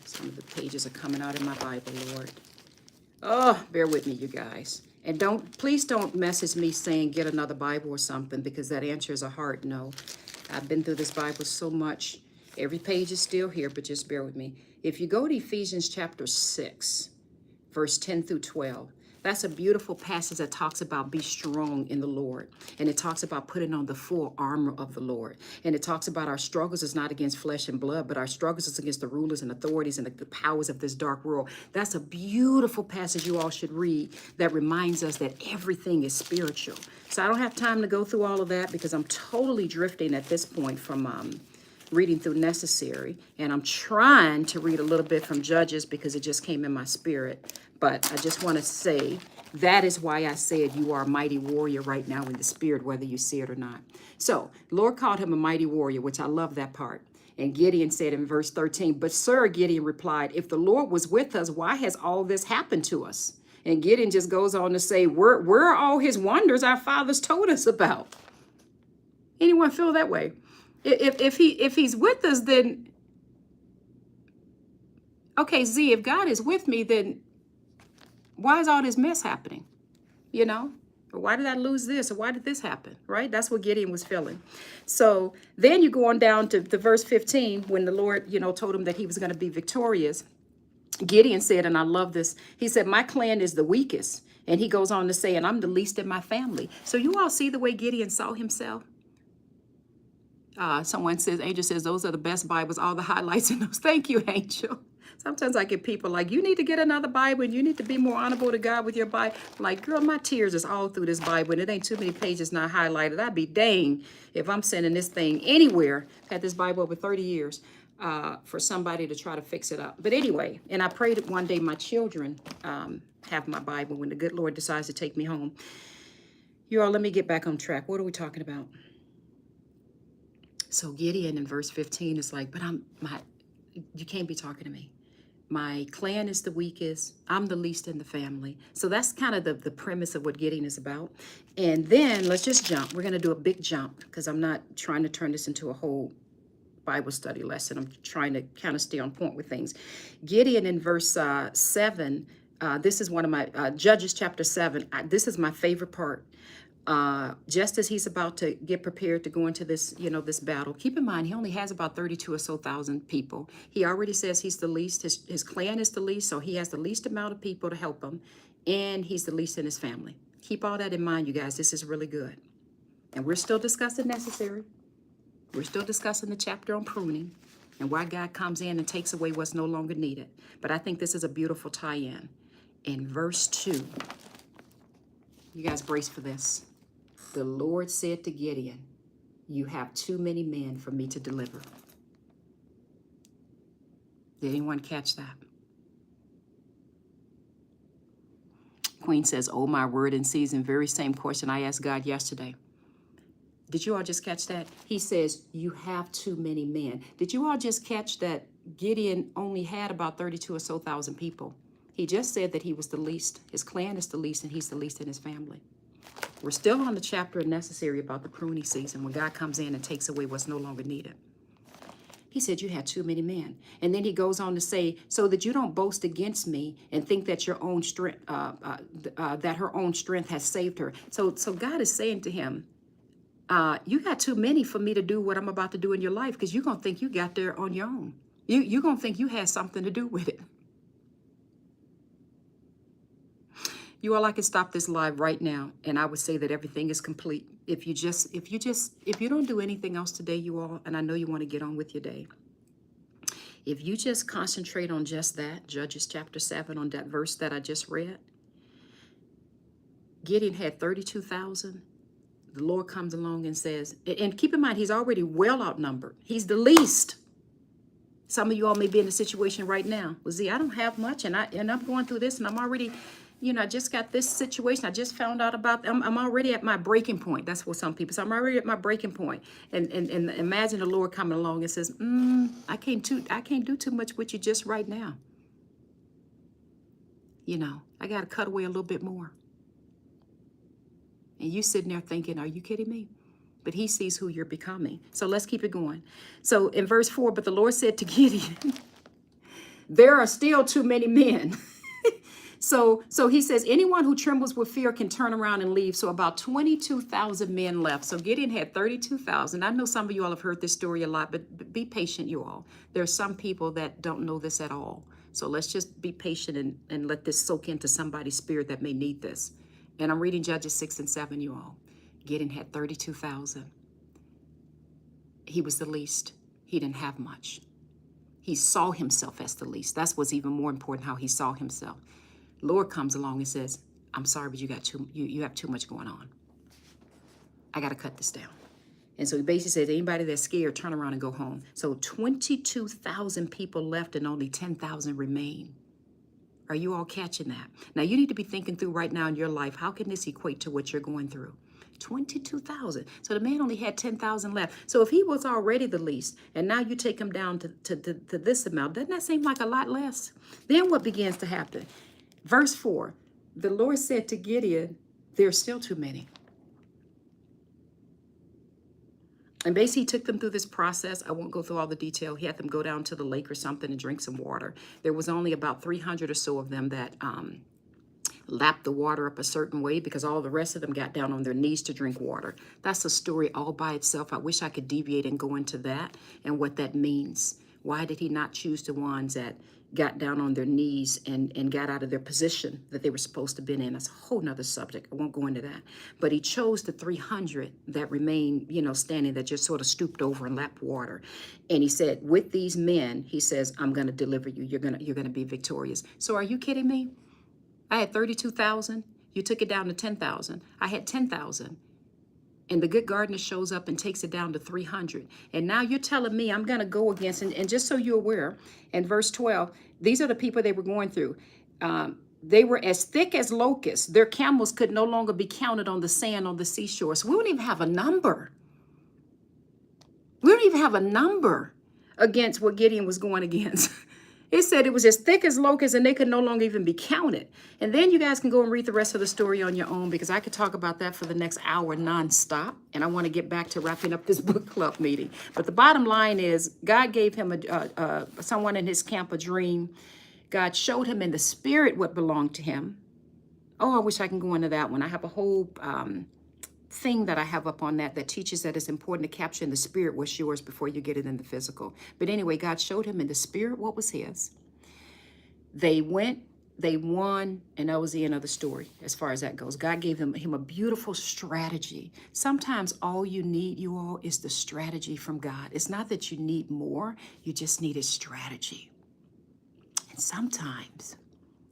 S1: some of the pages are coming out in my Bible, Lord. Oh, bear with me, you guys. And please don't message me saying get another Bible or something, because that answer is a hard no. I've been through this Bible so much. Every page is still here, but just bear with me. If you go to Ephesians chapter 6, verse 10 through 12, that's a beautiful passage that talks about be strong in the Lord. And it talks about putting on the full armor of the Lord. And it talks about our struggles is not against flesh and blood, but our struggles is against the rulers and authorities and the powers of this dark world. That's a beautiful passage you all should read that reminds us that everything is spiritual. So I don't have time to go through all of that because I'm totally drifting at this point from reading through necessary, and I'm trying to read a little bit from Judges because it just came in my spirit. But I just want to say that is why I said you are a mighty warrior right now in the spirit, whether you see it or not. So Lord called him a mighty warrior, which I love that part. And Gideon said in verse 13, but sir, Gideon replied, if the Lord was with us, why has all this happened to us? And Gideon just goes on to say, where are all his wonders our fathers told us about? Anyone feel that way? If he's with us, then, okay, Z, if God is with me, then why is all this mess happening? You know? Or why did I lose this? Or why did this happen? Right? That's what Gideon was feeling. So then you go on down to the verse 15, when the Lord, you know, told him that he was going to be victorious. Gideon said, and I love this, he said, my clan is the weakest. And he goes on to say, and I'm the least in my family. So you all see the way Gideon saw himself? Someone says, Angel says, those are the best Bibles, all the highlights in those. Thank you, Angel. Sometimes I get people like, you need to get another Bible and you need to be more honorable to God with your Bible. I'm like, girl, my tears is all through this Bible and it ain't too many pages not highlighted. I'd be dang if I'm sending this thing anywhere. I've had this Bible over 30 years for somebody to try to fix it up. But anyway, and I pray that one day my children have my Bible when the good Lord decides to take me home. You all, let me get back on track. What are we talking about? So Gideon in verse 15 is like, but you can't be talking to me. My clan is the weakest. I'm the least in the family. So that's kind of the premise of what Gideon is about. And then let's just jump. We're going to do a big jump because I'm not trying to turn this into a whole Bible study lesson. I'm trying to kind of stay on point with things. Gideon in verse 7, this is one of my, Judges chapter 7. This is my favorite part. Just as he's about to get prepared to go into this, you know, this battle, keep in mind, he only has about 32 or so thousand people. He already says he's the least, his clan is the least, so he has the least amount of people to help him, and he's the least in his family. Keep all that in mind, you guys. This is really good. And we're still discussing necessary. We're still discussing the chapter on pruning and why God comes in and takes away what's no longer needed. But I think this is a beautiful tie-in. In verse 2, you guys brace for this. The Lord said to Gideon, you have too many men for me to deliver. Did anyone catch that? Queen says, oh, my word in season. Very same question I asked God yesterday. Did you all just catch that? He says, you have too many men. Did you all just catch that Gideon only had about 32 or so thousand people? He just said that he was the least. His clan is the least, and he's the least in his family. We're still on the chapter necessary about the pruning season when God comes in and takes away what's no longer needed. He said, you had too many men. And then he goes on to say, so that you don't boast against me and think that your own strength, that her own strength has saved her. So God is saying to him, you got too many for me to do what I'm about to do in your life, because you're going to think you got there on your own. You're going to think you had something to do with it. You all, I could stop this live right now, and I would say that everything is complete. If you don't do anything else today, you all, and I know you want to get on with your day. If you just concentrate on just that, Judges chapter 7, on that verse that I just read, Gideon had 32,000. The Lord comes along and says, and keep in mind, he's already well outnumbered. He's the least. Some of you all may be in a situation right now. Well, see, I don't have much, and I'm going through this, and I'm already, I just got this situation. I just found out about. I'm already at my breaking point. That's what some people say. I'm already at my breaking point. And imagine the Lord coming along and says, I can't do too much with you just right now. I got to cut away a little bit more. And you sitting there thinking, are you kidding me? But he sees who you're becoming. So let's keep it going. So in verse 4, but the Lord said to Gideon, there are still too many men. So he says, anyone who trembles with fear can turn around and leave. So about 22,000 men left. So Gideon had 32,000. I know some of you all have heard this story a lot, but be patient, you all. There are some people that don't know this at all. So let's just be patient and let this soak into somebody's spirit that may need this. And I'm reading Judges 6 and 7, you all. Gideon had 32,000. He was the least. He didn't have much. He saw himself as the least. That's what's even more important, how he saw himself. Lord comes along and says, I'm sorry, but you have too much going on. I got to cut this down. And so he basically said, anybody that's scared, turn around and go home. So 22,000 people left and only 10,000 remain. Are you all catching that? Now, you need to be thinking through right now in your life, how can this equate to what you're going through? 22,000. So the man only had 10,000 left. So if he was already the least, and now you take him down to this amount, doesn't that seem like a lot less? Then what begins to happen? Verse 4, the Lord said to Gideon, there's still too many. And basically, he took them through this process. I won't go through all the detail. He had them go down to the lake or something and drink some water. There was only about 300 or so of them that lapped the water up a certain way, because all the rest of them got down on their knees to drink water. That's a story all by itself. I wish I could deviate and go into that and what that means. Why did he not choose the ones that got down on their knees and got out of their position that they were supposed to have been in? That's a whole nother subject. I won't go into that. But he chose the 300 that remained, standing, that just sort of stooped over and lapped water. And he said, with these men, he says, I'm going to deliver you. You're going to be victorious. So are you kidding me? I had 32,000. You took it down to 10,000. I had 10,000. And the good gardener shows up and takes it down to 300. And now you're telling me I'm going to go against, and just so you're aware, in verse 12, these are the people they were going through. They were as thick as locusts. Their camels could no longer be counted on the sand on the seashore. So we don't even have a number. We don't even have a number against what Gideon was going against. It said it was as thick as locusts, and they could no longer even be counted. And then you guys can go and read the rest of the story on your own, because I could talk about that for the next hour nonstop. And I want to get back to wrapping up this book club meeting. But the bottom line is, God gave him someone in his camp a dream. God showed him in the spirit what belonged to him. Oh, I wish I can go into that one. I have a whole thing that I have up on that teaches that it's important to capture in the spirit what's yours before you get it in the physical. But anyway, God showed him in the spirit what was his. They went, they won, and that was the end of the story as far as that goes. God gave him a beautiful strategy. Sometimes all you need, you all, is the strategy from God. It's not that you need more, you just need a strategy. And sometimes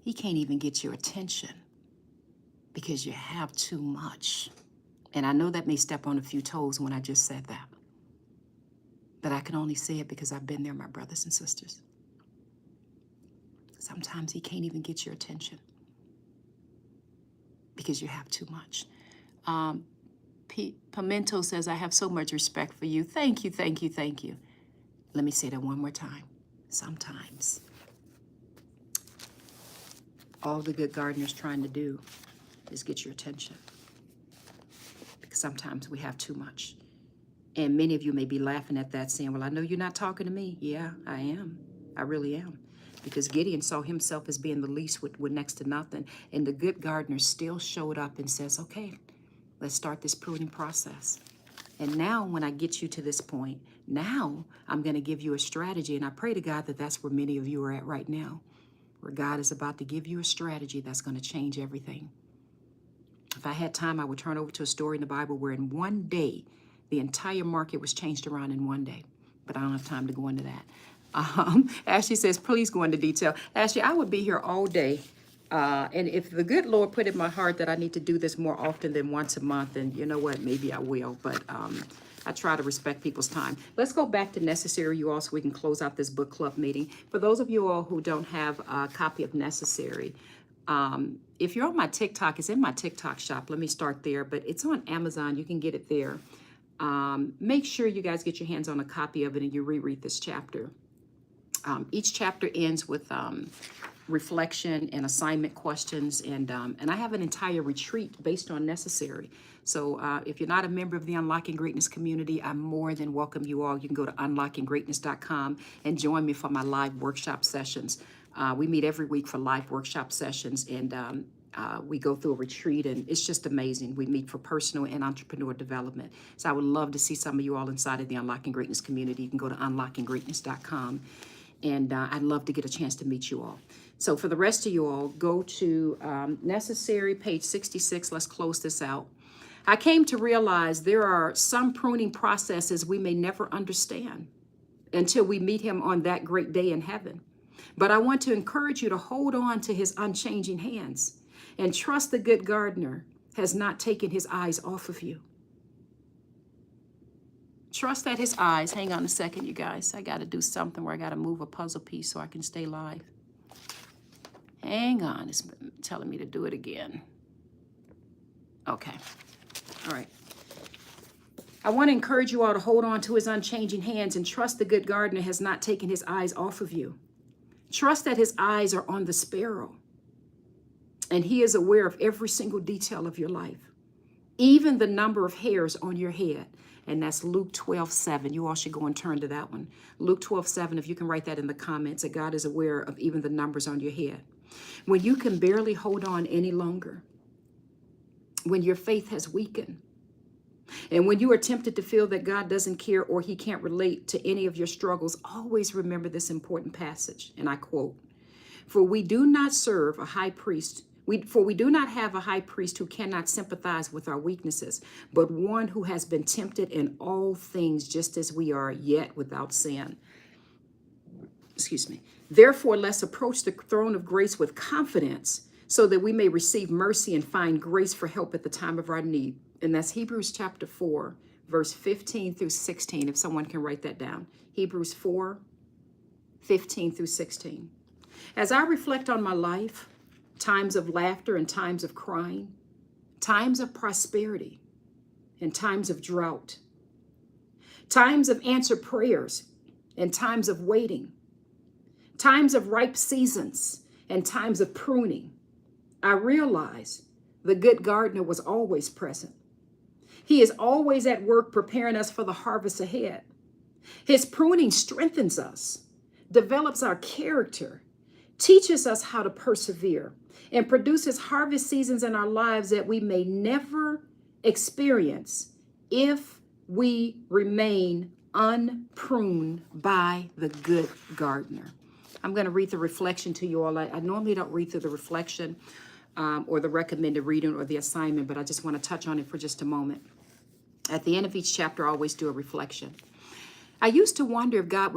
S1: he can't even get your attention because you have too much. And I know that may step on a few toes when I just said that. But I can only say it because I've been there, my brothers and sisters. Sometimes he can't even get your attention. because you have too much. Pimento says, I have so much respect for you. Thank you, thank you, thank you. Let me say that one more time. Sometimes all the good gardener's trying to do is get your attention, because sometimes we have too much. And many of you may be laughing at that, saying, well, I know you're not talking to me. Yeah, I am. I really am. Because Gideon saw himself as being the least with next to nothing. And the good gardener still showed up and says, okay, let's start this pruning process. And now when I get you to this point, now I'm going to give you a strategy. And I pray to God that that's where many of you are at right now, where God is about to give you a strategy that's going to change everything. If I had time, I would turn over to a story in the Bible where in one day, the entire market was changed around in one day. But I don't have time to go into that. Ashley says, please go into detail. Ashley, I would be here all day. And if the good Lord put in my heart that I need to do this more often than once a month, then you know what, maybe I will. But I try to respect people's time. Let's go back to Necessary, you all, so we can close out this book club meeting. For those of you all who don't have a copy of Necessary, if you're on my TikTok, it's in my TikTok shop. Let me start there, but it's on Amazon. You can get it there. Make sure you guys get your hands on a copy of it and you reread this chapter. Each chapter ends with reflection and assignment questions, and I have an entire retreat based on Necessary. So if you're not a member of the Unlocking Greatness community, I more than welcome you all. You can go to unlockinggreatness.com and join me for my live workshop sessions. We meet every week for live workshop sessions, and we go through a retreat, and it's just amazing. We meet for personal and entrepreneur development. So I would love to see some of you all inside of the Unlocking Greatness community. You can go to unlockinggreatness.com. And I'd love to get a chance to meet you all. So for the rest of you all, go to Necessary, page 66. Let's close this out. I came to realize there are some pruning processes we may never understand until we meet him on that great day in heaven. But I want to encourage you to hold on to his unchanging hands and trust the good gardener has not taken his eyes off of you. Trust that his eyes, hang on a second, you guys. I got to do something where I got to move a puzzle piece so I can stay live. Hang on, it's telling me to do it again. Okay, all right. I want to encourage you all to hold on to his unchanging hands and trust the good gardener has not taken his eyes off of you. Trust that his eyes are on the sparrow, and he is aware of every single detail of your life, even the number of hairs on your head. And that's Luke 12:7. You all should go and turn to that one. Luke 12:7, if you can write that in the comments, that God is aware of even the numbers on your head. When you can barely hold on any longer, when your faith has weakened, and when you are tempted to feel that God doesn't care or he can't relate to any of your struggles, always remember this important passage. And I quote, "For we do not serve a high priest For we do not have a high priest who cannot sympathize with our weaknesses, but one who has been tempted in all things just as we are, yet without sin." Excuse me. "Therefore, let's approach the throne of grace with confidence so that we may receive mercy and find grace for help at the time of our need." And that's Hebrews chapter 4, verse 15 through 16, if someone can write that down. Hebrews 4, 15 through 16. As I reflect on my life, times of laughter and times of crying, times of prosperity and times of drought, times of answered prayers and times of waiting, times of ripe seasons and times of pruning, I realize the good gardener was always present. He is always at work preparing us for the harvest ahead. His pruning strengthens us, develops our character, teaches us how to persevere, and produces harvest seasons in our lives that we may never experience if we remain unpruned by the good gardener. I'm going to read the reflection to you all. I normally don't read through the reflection or the recommended reading or the assignment, but I just want to touch on it for just a moment. At the end of each chapter, I always do a reflection. I used to wonder if God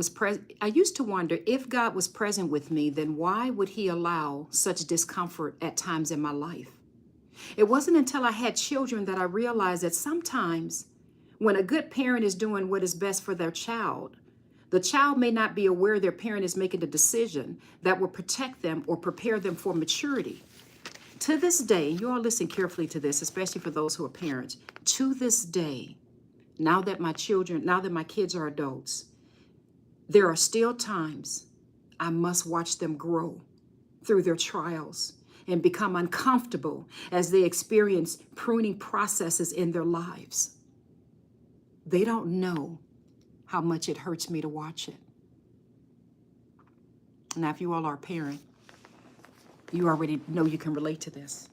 S1: was present with me, then why would he allow such discomfort at times in my life? It wasn't until I had children that I realized that sometimes when a good parent is doing what is best for their child, the child may not be aware their parent is making a decision that will protect them or prepare them for maturity. To this day, you all listen carefully to this, especially for those who are parents. To this day, now that my kids are adults, there are still times I must watch them grow through their trials and become uncomfortable as they experience pruning processes in their lives. They don't know how much it hurts me to watch it. Now, if you all are a parent, you already know you can relate to this.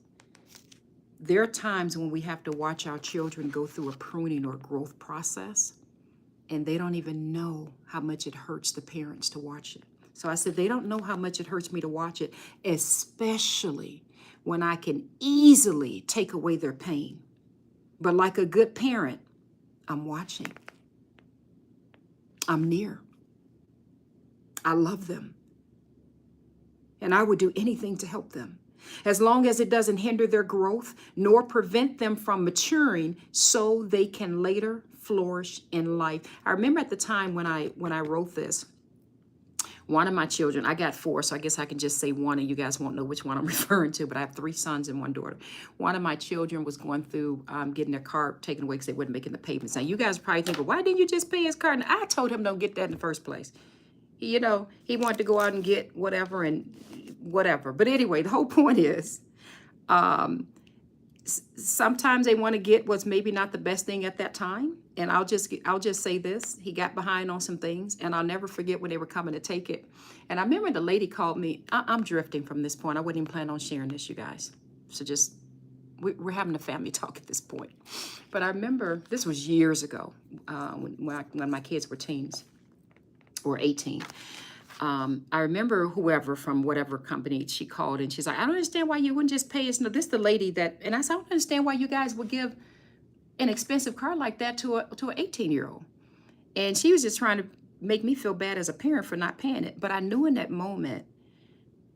S1: There are times when we have to watch our children go through a pruning or growth process, and they don't even know how much it hurts the parents to watch it. So I said, they don't know how much it hurts me to watch it, especially when I can easily take away their pain. But like a good parent, I'm watching. I'm near. I love them. And I would do anything to help them, as long as it doesn't hinder their growth nor prevent them from maturing so they can later flourish in life. I remember at the time when I wrote this, one of my children, I got 4, so I guess I can just say one and you guys won't know which one I'm referring to, but I have 3 sons and 1 daughter. One of my children was going through getting their car taken away because they weren't making the payments. Now, you guys probably think, well, why didn't you just pay his car? And I told him don't get that in the first place. He wanted to go out and get whatever and whatever. But anyway, the whole point is, sometimes they want to get what's maybe not the best thing at that time. And I'll just say this: he got behind on some things, and I'll never forget when they were coming to take it. And I remember the lady called me. I'm drifting from this point. I wouldn't even plan on sharing this, you guys. So just we're having a family talk at this point. But I remember this was years ago when my kids were teens. Or 18. I remember whoever from whatever company, she called and she's like, I don't understand why you wouldn't just pay us. No, this is the lady that, and I said, I don't understand why you guys would give an expensive car like that to an 18-year-old. And she was just trying to make me feel bad as a parent for not paying it. But I knew in that moment,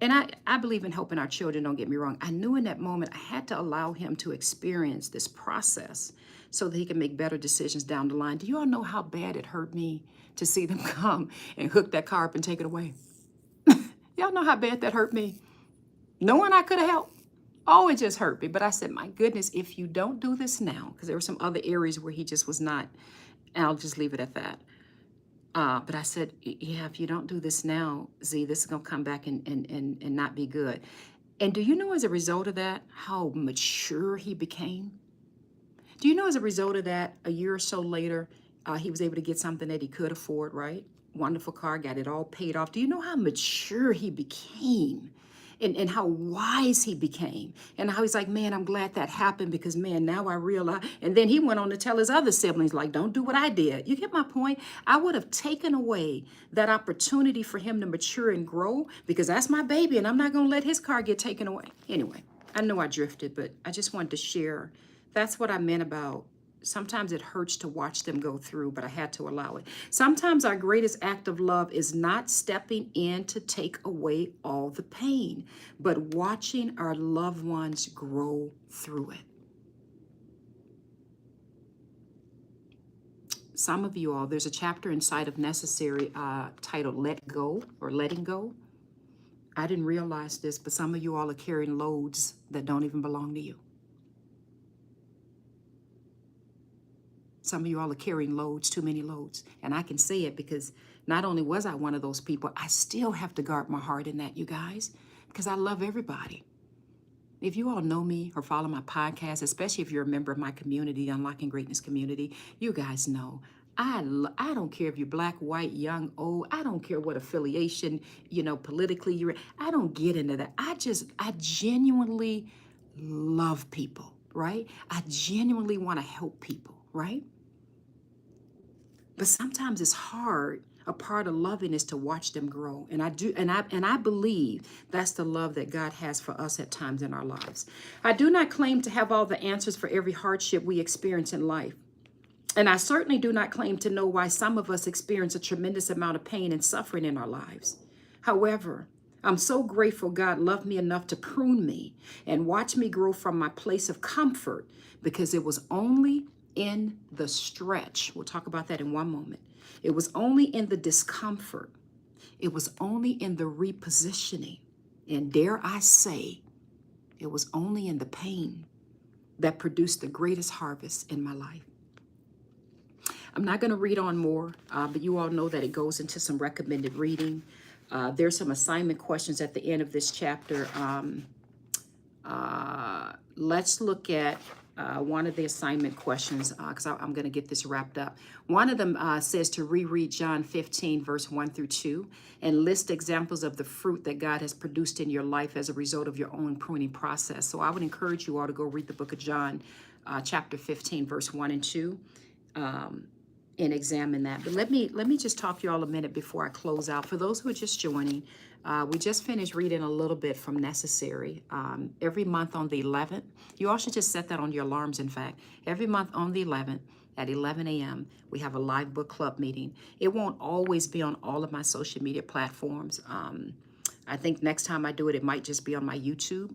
S1: and I believe in helping our children, don't get me wrong. I knew in that moment I had to allow him to experience this process so that he can make better decisions down the line. Do you all know how bad it hurt me to see them come and hook that car up and take it away? Y'all know how bad that hurt me? Knowing I could have helped. Oh, it just hurt me. But I said, my goodness, if you don't do this now, because there were some other areas where he just was not, and I'll just leave it at that. But I said, yeah, if you don't do this now, Z, this is going to come back and not be good. And do you know, as a result of that, how mature he became? Do you know, as a result of that, a year or so later, he was able to get something that he could afford, right? Wonderful car, got it all paid off. Do you know how mature he became? And how wise he became, and how he's like, man, I'm glad that happened because, man, now I realize. And then he went on to tell his other siblings, like, don't do what I did. You get my point? I would have taken away that opportunity for him to mature and grow, because that's my baby, and I'm not going to let his car get taken away. Anyway, I know I drifted, but I just wanted to share. That's what I meant about sometimes it hurts to watch them go through, but I had to allow it. Sometimes our greatest act of love is not stepping in to take away all the pain, but watching our loved ones grow through it. Some of you all, there's a chapter inside of Necessary titled Let Go or Letting Go. I didn't realize this, but some of you all are carrying loads that don't even belong to you. Some of you all are carrying loads, too many loads. And I can say it because not only was I one of those people, I still have to guard my heart in that, you guys, because I love everybody. If you all know me or follow my podcast, especially if you're a member of my community, Unlocking Greatness community, you guys know I don't care if you're black, white, young, old. I don't care what affiliation, politically you're in. I don't get into that. I genuinely love people, right? I genuinely want to help people, right? But sometimes it's hard. A part of loving is to watch them grow. And I believe that's the love that God has for us at times in our lives. I do not claim to have all the answers for every hardship we experience in life. And I certainly do not claim to know why some of us experience a tremendous amount of pain and suffering in our lives. However, I'm so grateful God loved me enough to prune me and watch me grow from my place of comfort, because it was only in the stretch. We'll talk about that in one moment. It was only in the discomfort. It was only in the repositioning. And dare I say, It was only in the pain that produced the greatest harvest in my life. I'm not going to read on more, but you all know that it goes into some recommended reading. There's some assignment questions at the end of this chapter. Let's look at one of the assignment questions because I'm going to get this wrapped up. One of them says to reread John 15, verse 1 through 2, and list examples of the fruit that God has produced in your life as a result of your own pruning process. So I would encourage you all to go read the book of John, chapter 15, verse 1 and 2. And examine that. But let me just talk to you all a minute before I close out. For those who are just joining, we just finished reading a little bit from Necessary. Every month on the 11th, you all should just set that on your alarms, in fact. Every month on the 11th at 11 a.m., we have a live book club meeting. It won't always be on all of my social media platforms. I think next time I do it, it might just be on my YouTube.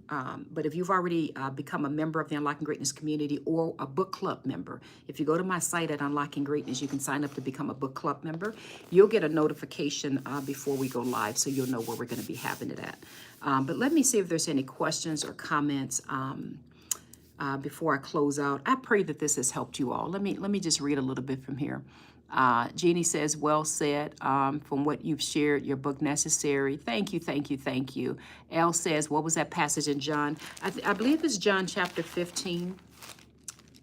S1: But if you've already become a member of the Unlocking Greatness community or a book club member, if you go to my site at Unlocking Greatness, you can sign up to become a book club member. You'll get a notification before we go live, so you'll know where we're going to be having it at. But let me see if there's any questions or comments before I close out. I pray that this has helped you all. Let me just read a little bit from here. Jeannie says, well said, from what you've shared, your book Necessary. Thank you, thank you, thank you. Elle says, what was that passage in John? I believe it's John chapter 15.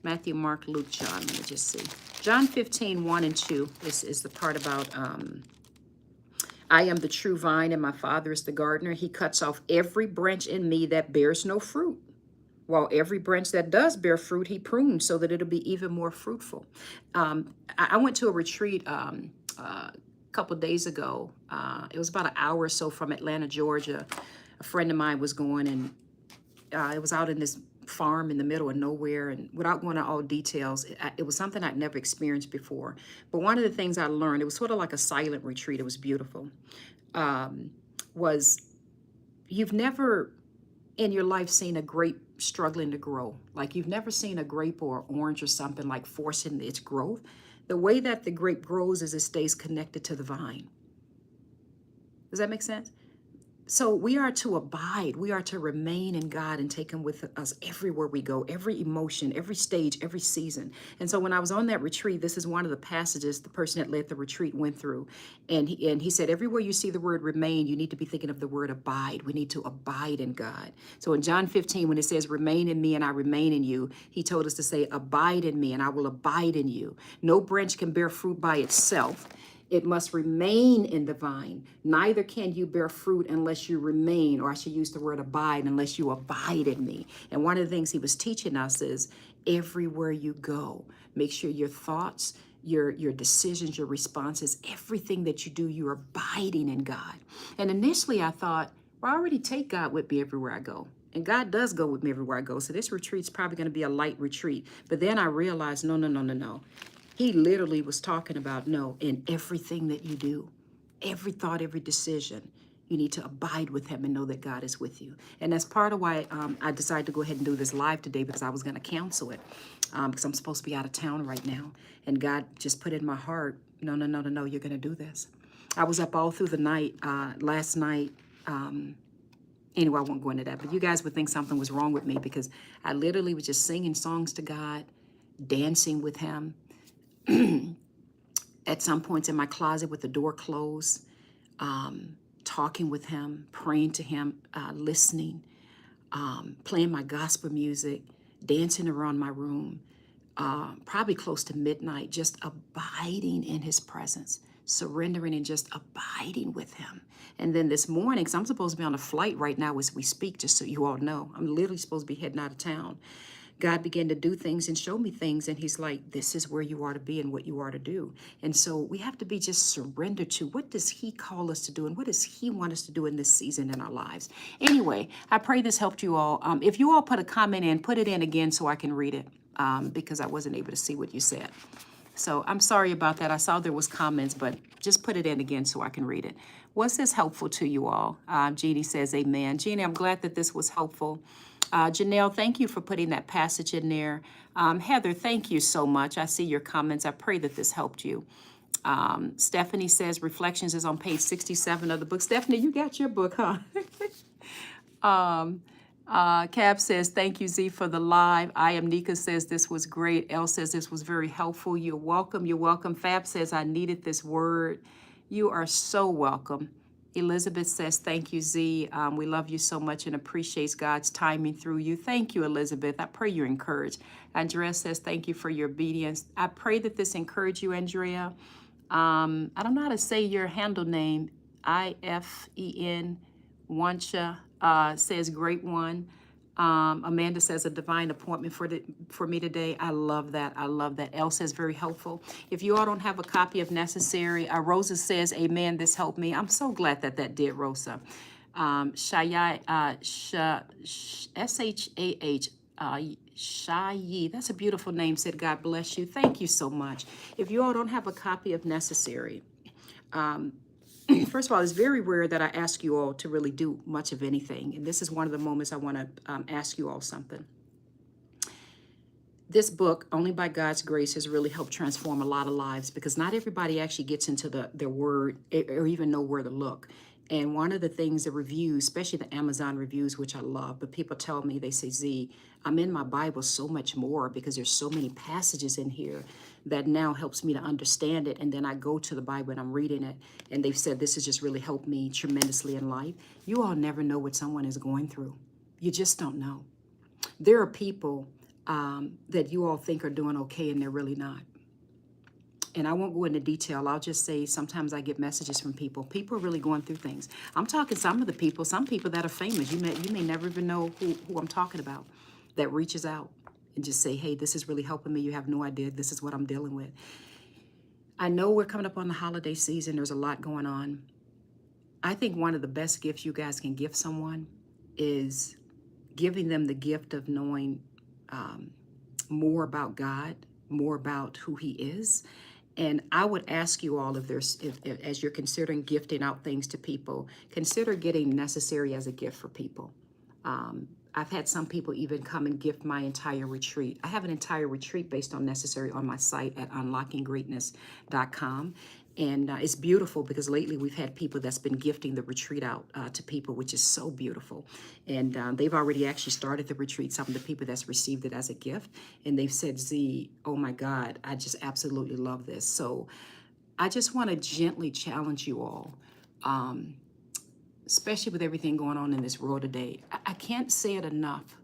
S1: Matthew, Mark, Luke, John. Let me just see. John 15, 1 and 2 is the part about, I am the true vine and my Father is the gardener. He cuts off every branch in me that bears no fruit, while every branch that does bear fruit, he prunes so that it'll be even more fruitful. I went to a retreat a couple of days ago. It was about an hour or so from Atlanta, Georgia. A friend of mine was going, and it was out in this farm in the middle of nowhere. And without going into all details, it was something I'd never experienced before. But one of the things I learned, it was sort of like a silent retreat. It was beautiful. Was you've never in your life seen a grape struggling to grow. Like you've never seen a grape or orange or something like forcing its growth. The way that the grape grows is it stays connected to the vine. Does that make sense? So we are to abide. We are to remain in God and take him with us everywhere we go, every emotion, every stage, every season. And so when I was on that retreat, this is one of the passages the person that led the retreat went through. And he said, everywhere you see the word remain, you need to be thinking of the word abide. We need to abide in God. So in John 15, when it says remain in me and I remain in you, he told us to say abide in me and I will abide in you. No branch can bear fruit by itself. It must remain in the vine. Neither can you bear fruit unless you remain, or I should use the word abide, unless you abide in me. And one of the things he was teaching us is everywhere you go, make sure your thoughts, your decisions, your responses, everything that you do, you're abiding in God. And initially I thought, well, I already take God with me everywhere I go. And God does go with me everywhere I go. So this retreat's probably going to be a light retreat. But then I realized, no. He literally was talking about, no, in everything that you do, every thought, every decision, you need to abide with him and know that God is with you. And that's part of why I decided to go ahead and do this live today, because I was going to cancel it because I'm supposed to be out of town right now. And God just put in my heart, no, you're going to do this. I was up all through the night last night. Anyway, I won't go into that, but you guys would think something was wrong with me because I literally was just singing songs to God, dancing with him. At some points in my closet with the door closed, talking with him, praying to him, listening, playing my gospel music, dancing around my room, probably close to midnight, just abiding in his presence, surrendering and just abiding with him. And then this morning, because I'm supposed to be on a flight right now as we speak, just so you all know, I'm literally supposed to be heading out of town. God began to do things and show me things. And he's like, this is where you are to be and what you are to do. And so we have to be just surrendered to what does he call us to do and what does he want us to do in this season in our lives. Anyway, I pray this helped you all. If you all put a comment in, put it in again so I can read it because I wasn't able to see what you said. So I'm sorry about that. I saw there was comments, but just put it in again so I can read it. Was this helpful to you all? Jeannie says, amen. Jeannie, I'm glad that this was helpful. Janelle, thank you for putting that passage in there. Heather, thank you so much. I see your comments. I pray that this helped you. Stephanie says Reflections is on page 67 of the book. Stephanie, you got your book, huh? Cab says, thank you, Z, for the live. I am Nika says, this was great. Elle says, this was very helpful. You're welcome. You're welcome. Fab says, I needed this word. You are so welcome. Elizabeth says, thank you, Z. We love you so much and appreciates God's timing through you. Thank you, Elizabeth. I pray you're encouraged. Andrea says, thank you for your obedience. I pray that this encouraged you, Andrea. I don't know how to say your handle name. IFEN Wancha says, great one. Amanda says, a divine appointment for me today. I love that. I love that. Elle says, very helpful. If you all don't have a copy of Necessary, Rosa says, amen, this helped me. I'm so glad that did, Rosa. Shayai, S-H-A-H, Shayi, that's a beautiful name, said, God bless you. Thank you so much. If you all don't have a copy of Necessary, first of all, it's very rare that I ask you all to really do much of anything. And this is one of the moments I want to ask you all something. This book, Only by God's Grace, has really helped transform a lot of lives because not everybody actually gets into their word or even know where to look. And one of the things, the reviews, especially the Amazon reviews, which I love, but people tell me, they say, Z, I'm in my Bible so much more because there's so many passages in here that now helps me to understand it. And then I go to the Bible and I'm reading it. And they've said, this has just really helped me tremendously in life. You all never know what someone is going through. You just don't know. There are people that you all think are doing okay and they're really not. And I won't go into detail. I'll just say sometimes I get messages from people. People are really going through things. I'm talking some people that are famous. You may never even know who I'm talking about, that reaches out and just say, hey, this is really helping me. You have no idea. This is what I'm dealing with. I know we're coming up on the holiday season. There's a lot going on. I think one of the best gifts you guys can give someone is giving them the gift of knowing more about God, more about who He is. And I would ask you all, if as you're considering gifting out things to people, consider getting Necessary as a gift for people. I've had some people even come and gift my entire retreat. I have an entire retreat based on Necessary on my site at unlockinggreatness.com. And it's beautiful because lately we've had people that's been gifting the retreat out to people, which is so beautiful. And they've already actually started the retreat, some of the people that's received it as a gift. And they've said, Z, oh my God, I just absolutely love this. So I just want to gently challenge you all, especially with everything going on in this world today. I can't say it enough.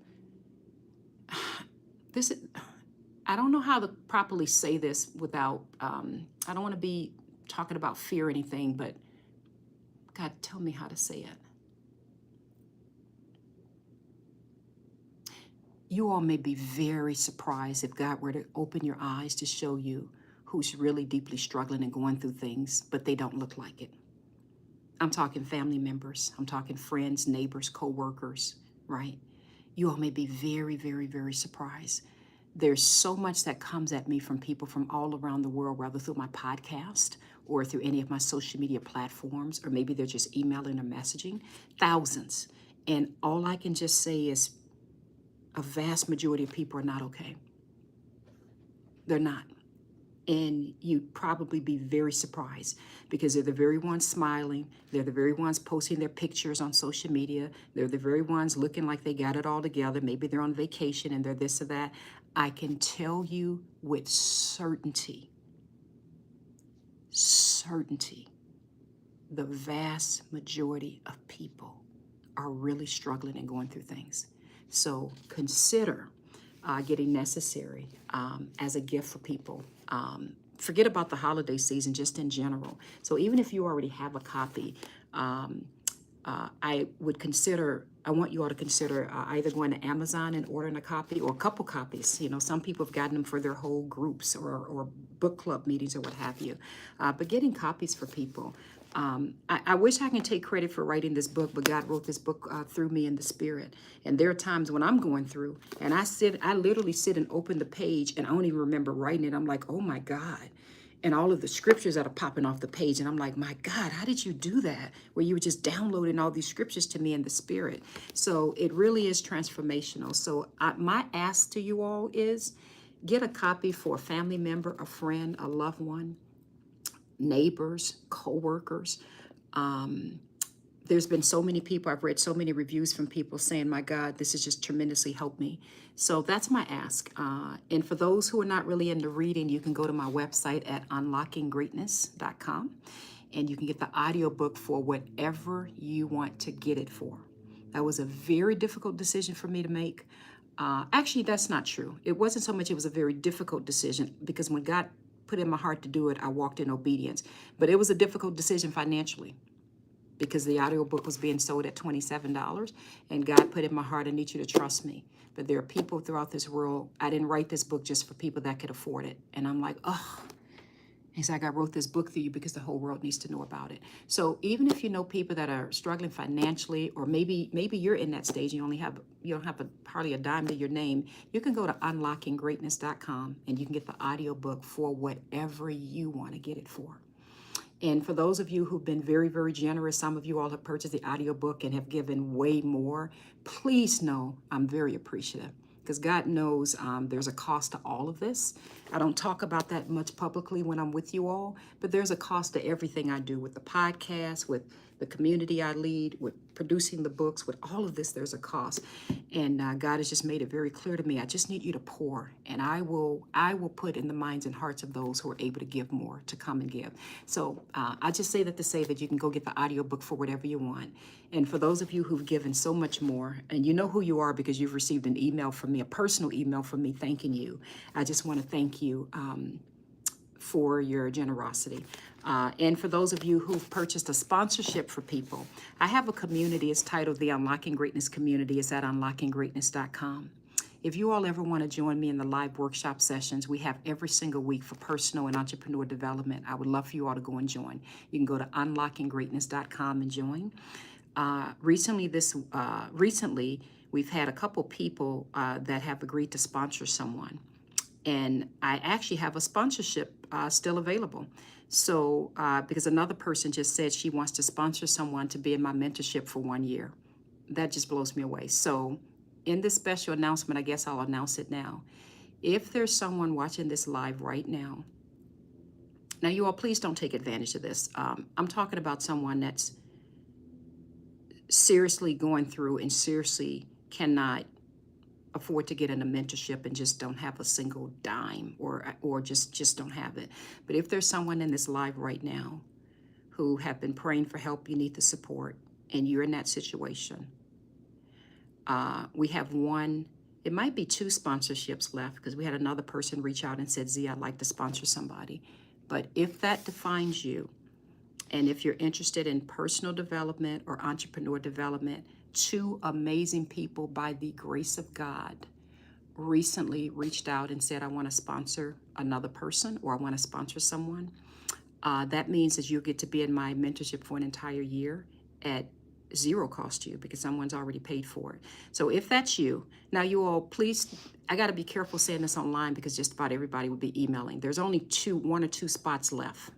S1: I don't know how to properly say this without, I don't want to be talking about fear or anything, but God, tell me how to say it. You all may be very surprised if God were to open your eyes to show you who's really deeply struggling and going through things, but they don't look like it. I'm talking family members. I'm talking friends, neighbors, co-workers, right? You all may be very, very, very surprised. There's so much that comes at me from people from all around the world, whether through my podcast or through any of my social media platforms, or maybe they're just emailing or messaging, thousands. And all I can just say is a vast majority of people are not okay. They're not. And you'd probably be very surprised because they're the very ones smiling. They're the very ones posting their pictures on social media. They're the very ones looking like they got it all together. Maybe they're on vacation and they're this or that. I can tell you with certainty, the vast majority of people are really struggling and going through things. So consider getting Necessary as a gift for people. Forget about the holiday season, just in general. So even if you already have a copy, I want you all to consider either going to Amazon and ordering a copy or a couple copies. You know, some people have gotten them for their whole groups or book club meetings or what have you. But getting copies for people. I wish I can take credit for writing this book, but God wrote this book through me in the Spirit. And there are times when I'm going through and I literally sit and open the page and I don't even remember writing it. I'm like, oh my God. And all of the scriptures that are popping off the page. And I'm like, my God, how did you do that? Where you were just downloading all these scriptures to me in the Spirit. So it really is transformational. So my ask to you all is get a copy for a family member, a friend, a loved one, neighbors, co-workers, there's been so many people, I've read so many reviews from people saying, my God, this has just tremendously helped me. So that's my ask. And for those who are not really into reading, you can go to my website at unlockinggreatness.com and you can get the audiobook for whatever you want to get it for. That was a very difficult decision for me to make. Actually, that's not true. It wasn't so much it was a very difficult decision, because when God put in my heart to do it, I walked in obedience. But it was a difficult decision financially, because the audiobook was being sold at $27, and God put in my heart, I need you to trust me. But there are people throughout this world. I didn't write this book just for people that could afford it. And I'm like, oh, he's like, I wrote this book for you because the whole world needs to know about it. So even if you know people that are struggling financially, or maybe you're in that stage, you don't have hardly a dime to your name, you can go to unlockinggreatness.com and you can get the audiobook for whatever you want to get it for. And for those of you who've been very, very generous, some of you all have purchased the audiobook and have given way more, please know I'm very appreciative, because God knows there's a cost to all of this. I don't talk about that much publicly when I'm with you all, but there's a cost to everything I do, with the podcast, with the community I lead, with producing the books, with all of this, there's a cost. And God has just made it very clear to me, I just need you to pour, and I will put in the minds and hearts of those who are able to give more to come and give. So I just say that to say that you can go get the audiobook for whatever you want. And for those of you who've given so much more, and you know who you are because you've received an email from me, a personal email from me thanking you, I just want to thank you for your generosity. And for those of you who've purchased a sponsorship for people, I have a community. It's titled the Unlocking Greatness Community. It's at unlockinggreatness.com. If you all ever want to join me in the live workshop sessions we have every single week for personal and entrepreneur development, I would love for you all to go and join. You can go to unlockinggreatness.com and join. Recently, we've had a couple people that have agreed to sponsor someone. And I actually have a sponsorship still available. So, because another person just said she wants to sponsor someone to be in my mentorship for 1 year. That just blows me away. So, in this special announcement, I guess I'll announce it now. If there's someone watching this live right now, you all, please don't take advantage of this. I'm talking about someone that's seriously going through and seriously cannot afford to get in a mentorship and just don't have a single dime, or just don't have it. But if there's someone in this live right now who have been praying for help, you need the support, and you're in that situation, we have one, it might be 2 sponsorships left, because we had another person reach out and said, Z, I'd like to sponsor somebody. But if that defines you, and if you're interested in personal development or entrepreneur development, 2 amazing people, by the grace of God, recently reached out and said, I want to sponsor another person, or I want to sponsor someone. That means that you get to be in my mentorship for an entire year at 0 cost to you, because someone's already paid for it. So if that's you, now you all, please, I got to be careful saying this online, because just about everybody will be emailing. There's only 1 or 2 spots left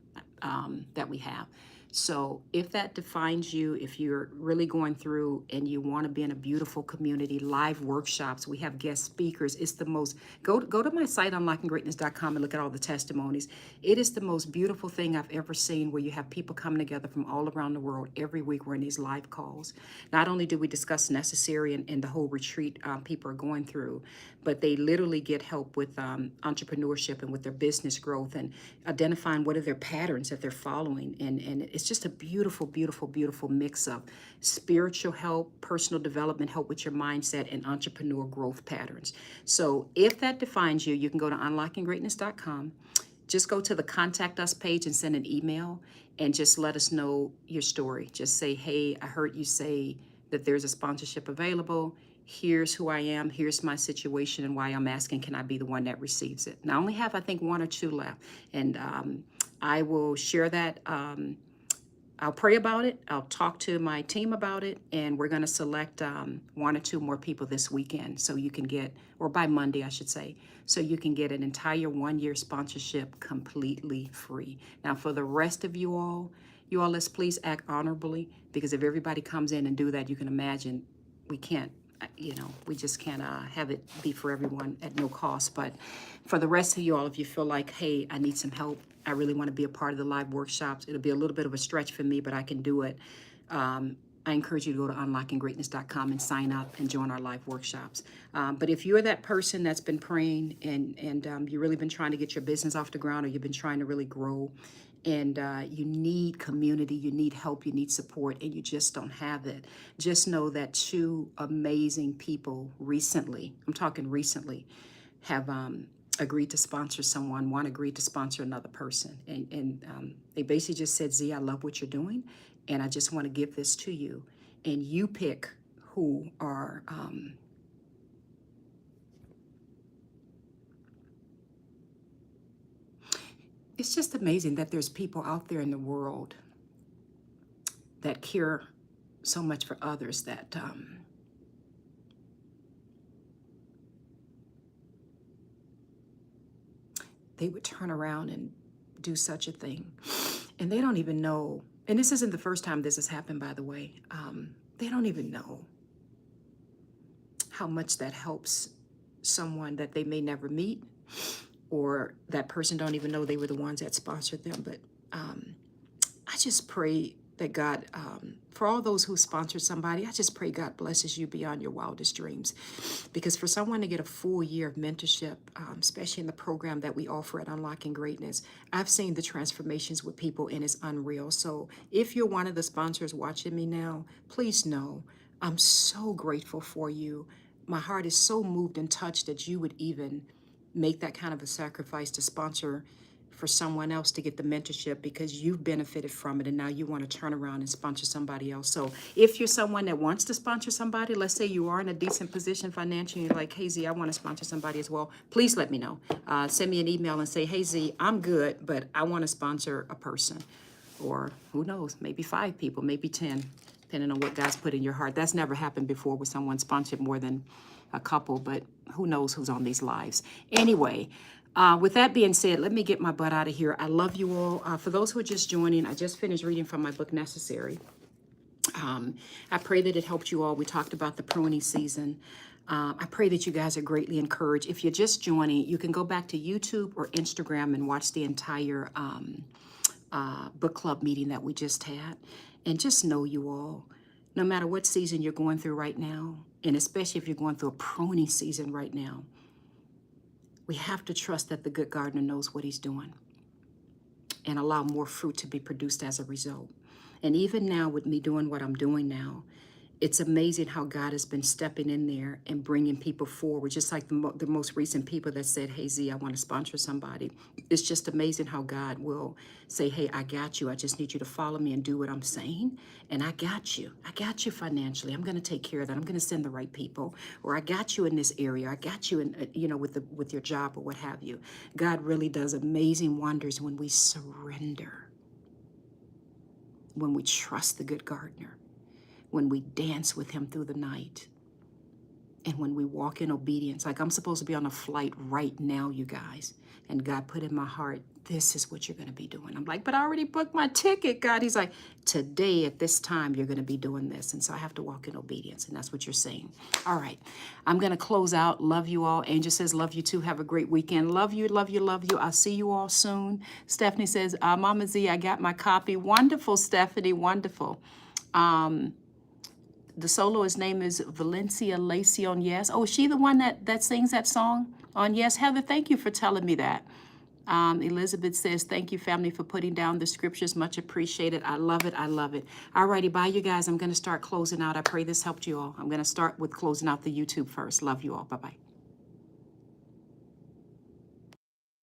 S1: that we have. So if that defines you, if you're really going through and you want to be in a beautiful community, live workshops, we have guest speakers. It's the most, go to my site, unlockinggreatness.com, and look at all the testimonies. It is the most beautiful thing I've ever seen, where you have people coming together from all around the world every week. We're in these live calls. Not only do we discuss necessary and the whole retreat people are going through, but they literally get help with entrepreneurship and with their business growth, and identifying what are their patterns that they're following. And it's just a beautiful, beautiful, beautiful mix of spiritual help, personal development help with your mindset, and entrepreneur growth patterns. So if that defines you, you can go to unlockinggreatness.com. Just go to the contact us page and send an email, and just let us know your story. Just say, hey, I heard you say that there's a sponsorship available. Here's who I am, here's my situation, and why I'm asking, can I be the one that receives it? Now, I only have, I think, 1 or 2 left, and I will share that. I'll pray about it. I'll talk to my team about it, and we're going to select 1 or 2 more people this weekend, so you can get, or by Monday, I should say, so you can get an entire 1-year sponsorship completely free. Now, for the rest of you all, let's please act honorably, because if everybody comes in and do that, you can imagine we can't, we just can't have it be for everyone at no cost. But for the rest of you all, if you feel like, hey, I need some help, I really want to be a part of the live workshops, it'll be a little bit of a stretch for me, but I can do it. I encourage you to go to unlockinggreatness.com and sign up and join our live workshops. But if you're that person that's been praying and you've really been trying to get your business off the ground, or you've been trying to really grow, and you need community, you need help, you need support, and you just don't have it, just know that two amazing people recently, I'm talking recently, have agreed to sponsor someone. One agreed to sponsor another person. And they basically just said, Z, I love what you're doing, and I just want to give this to you. And you pick who are... it's just amazing that there's people out there in the world that care so much for others that they would turn around and do such a thing. And they don't even know, and this isn't the first time this has happened, by the way. They don't even know how much that helps someone that they may never meet, or that person don't even know they were the ones that sponsored them. But I just pray that God, for all those who sponsor somebody, I just pray God blesses you beyond your wildest dreams. Because for someone to get a full year of mentorship, especially in the program that we offer at Unlocking Greatness, I've seen the transformations with people, and it's unreal. So if you're one of the sponsors watching me now, please know I'm so grateful for you. My heart is so moved and touched that you would even make that kind of a sacrifice to sponsor for someone else to get the mentorship, because you've benefited from it, and now you want to turn around and sponsor somebody else. So if you're someone that wants to sponsor somebody, let's say you are in a decent position financially, you're like, hey Z, I want to sponsor somebody as well, please let me know. Send me an email and say, hey Z, I'm good, but I want to sponsor a person, or who knows, maybe 5 people, maybe 10, depending on what God's put in your heart. That's never happened before where someone sponsored more than a couple, but who knows who's on these lives. Anyway, with that being said, let me get my butt out of here. I love you all. For those who are just joining, I just finished reading from my book, Necessary. I pray that it helped you all. We talked about the pruning season. I pray that you guys are greatly encouraged. If you're just joining, you can go back to YouTube or Instagram and watch the entire book club meeting that we just had. And just know, you all, no matter what season you're going through right now, and especially if you're going through a pruning season right now, we have to trust that the good gardener knows what he's doing, and allow more fruit to be produced as a result. And even now, with me doing what I'm doing now, it's amazing how God has been stepping in there and bringing people forward, just like the most recent people that said, hey Z, I want to sponsor somebody. It's just amazing how God will say, hey, I got you. I just need you to follow me and do what I'm saying. And I got you. I got you financially. I'm going to take care of that. I'm going to send the right people. Or I got you in this area. I got you in, with your job or what have you. God really does amazing wonders when we surrender, when we trust the good gardener, when we dance with him through the night, and when we walk in obedience. Like, I'm supposed to be on a flight right now, you guys, and God put in my heart, this is what you're going to be doing. I'm like, but I already booked my ticket, God. He's like, today at this time, you're going to be doing this. And so I have to walk in obedience, and that's what you're saying. All right, I'm going to close out. Love you all. Angel says, love you too. Have a great weekend. Love you, love you, love you. I'll see you all soon. Stephanie says, Mama Z, I got my copy. Wonderful, Stephanie, wonderful. The soloist's name is Valencia Lacey on Yes. Oh, is she the one that sings that song on Yes? Heather, thank you for telling me that. Elizabeth says, thank you, family, for putting down the scriptures. Much appreciated. I love it. I love it. All righty, bye, you guys. I'm going to start closing out. I pray this helped you all. I'm going to start with closing out the YouTube first. Love you all. Bye-bye.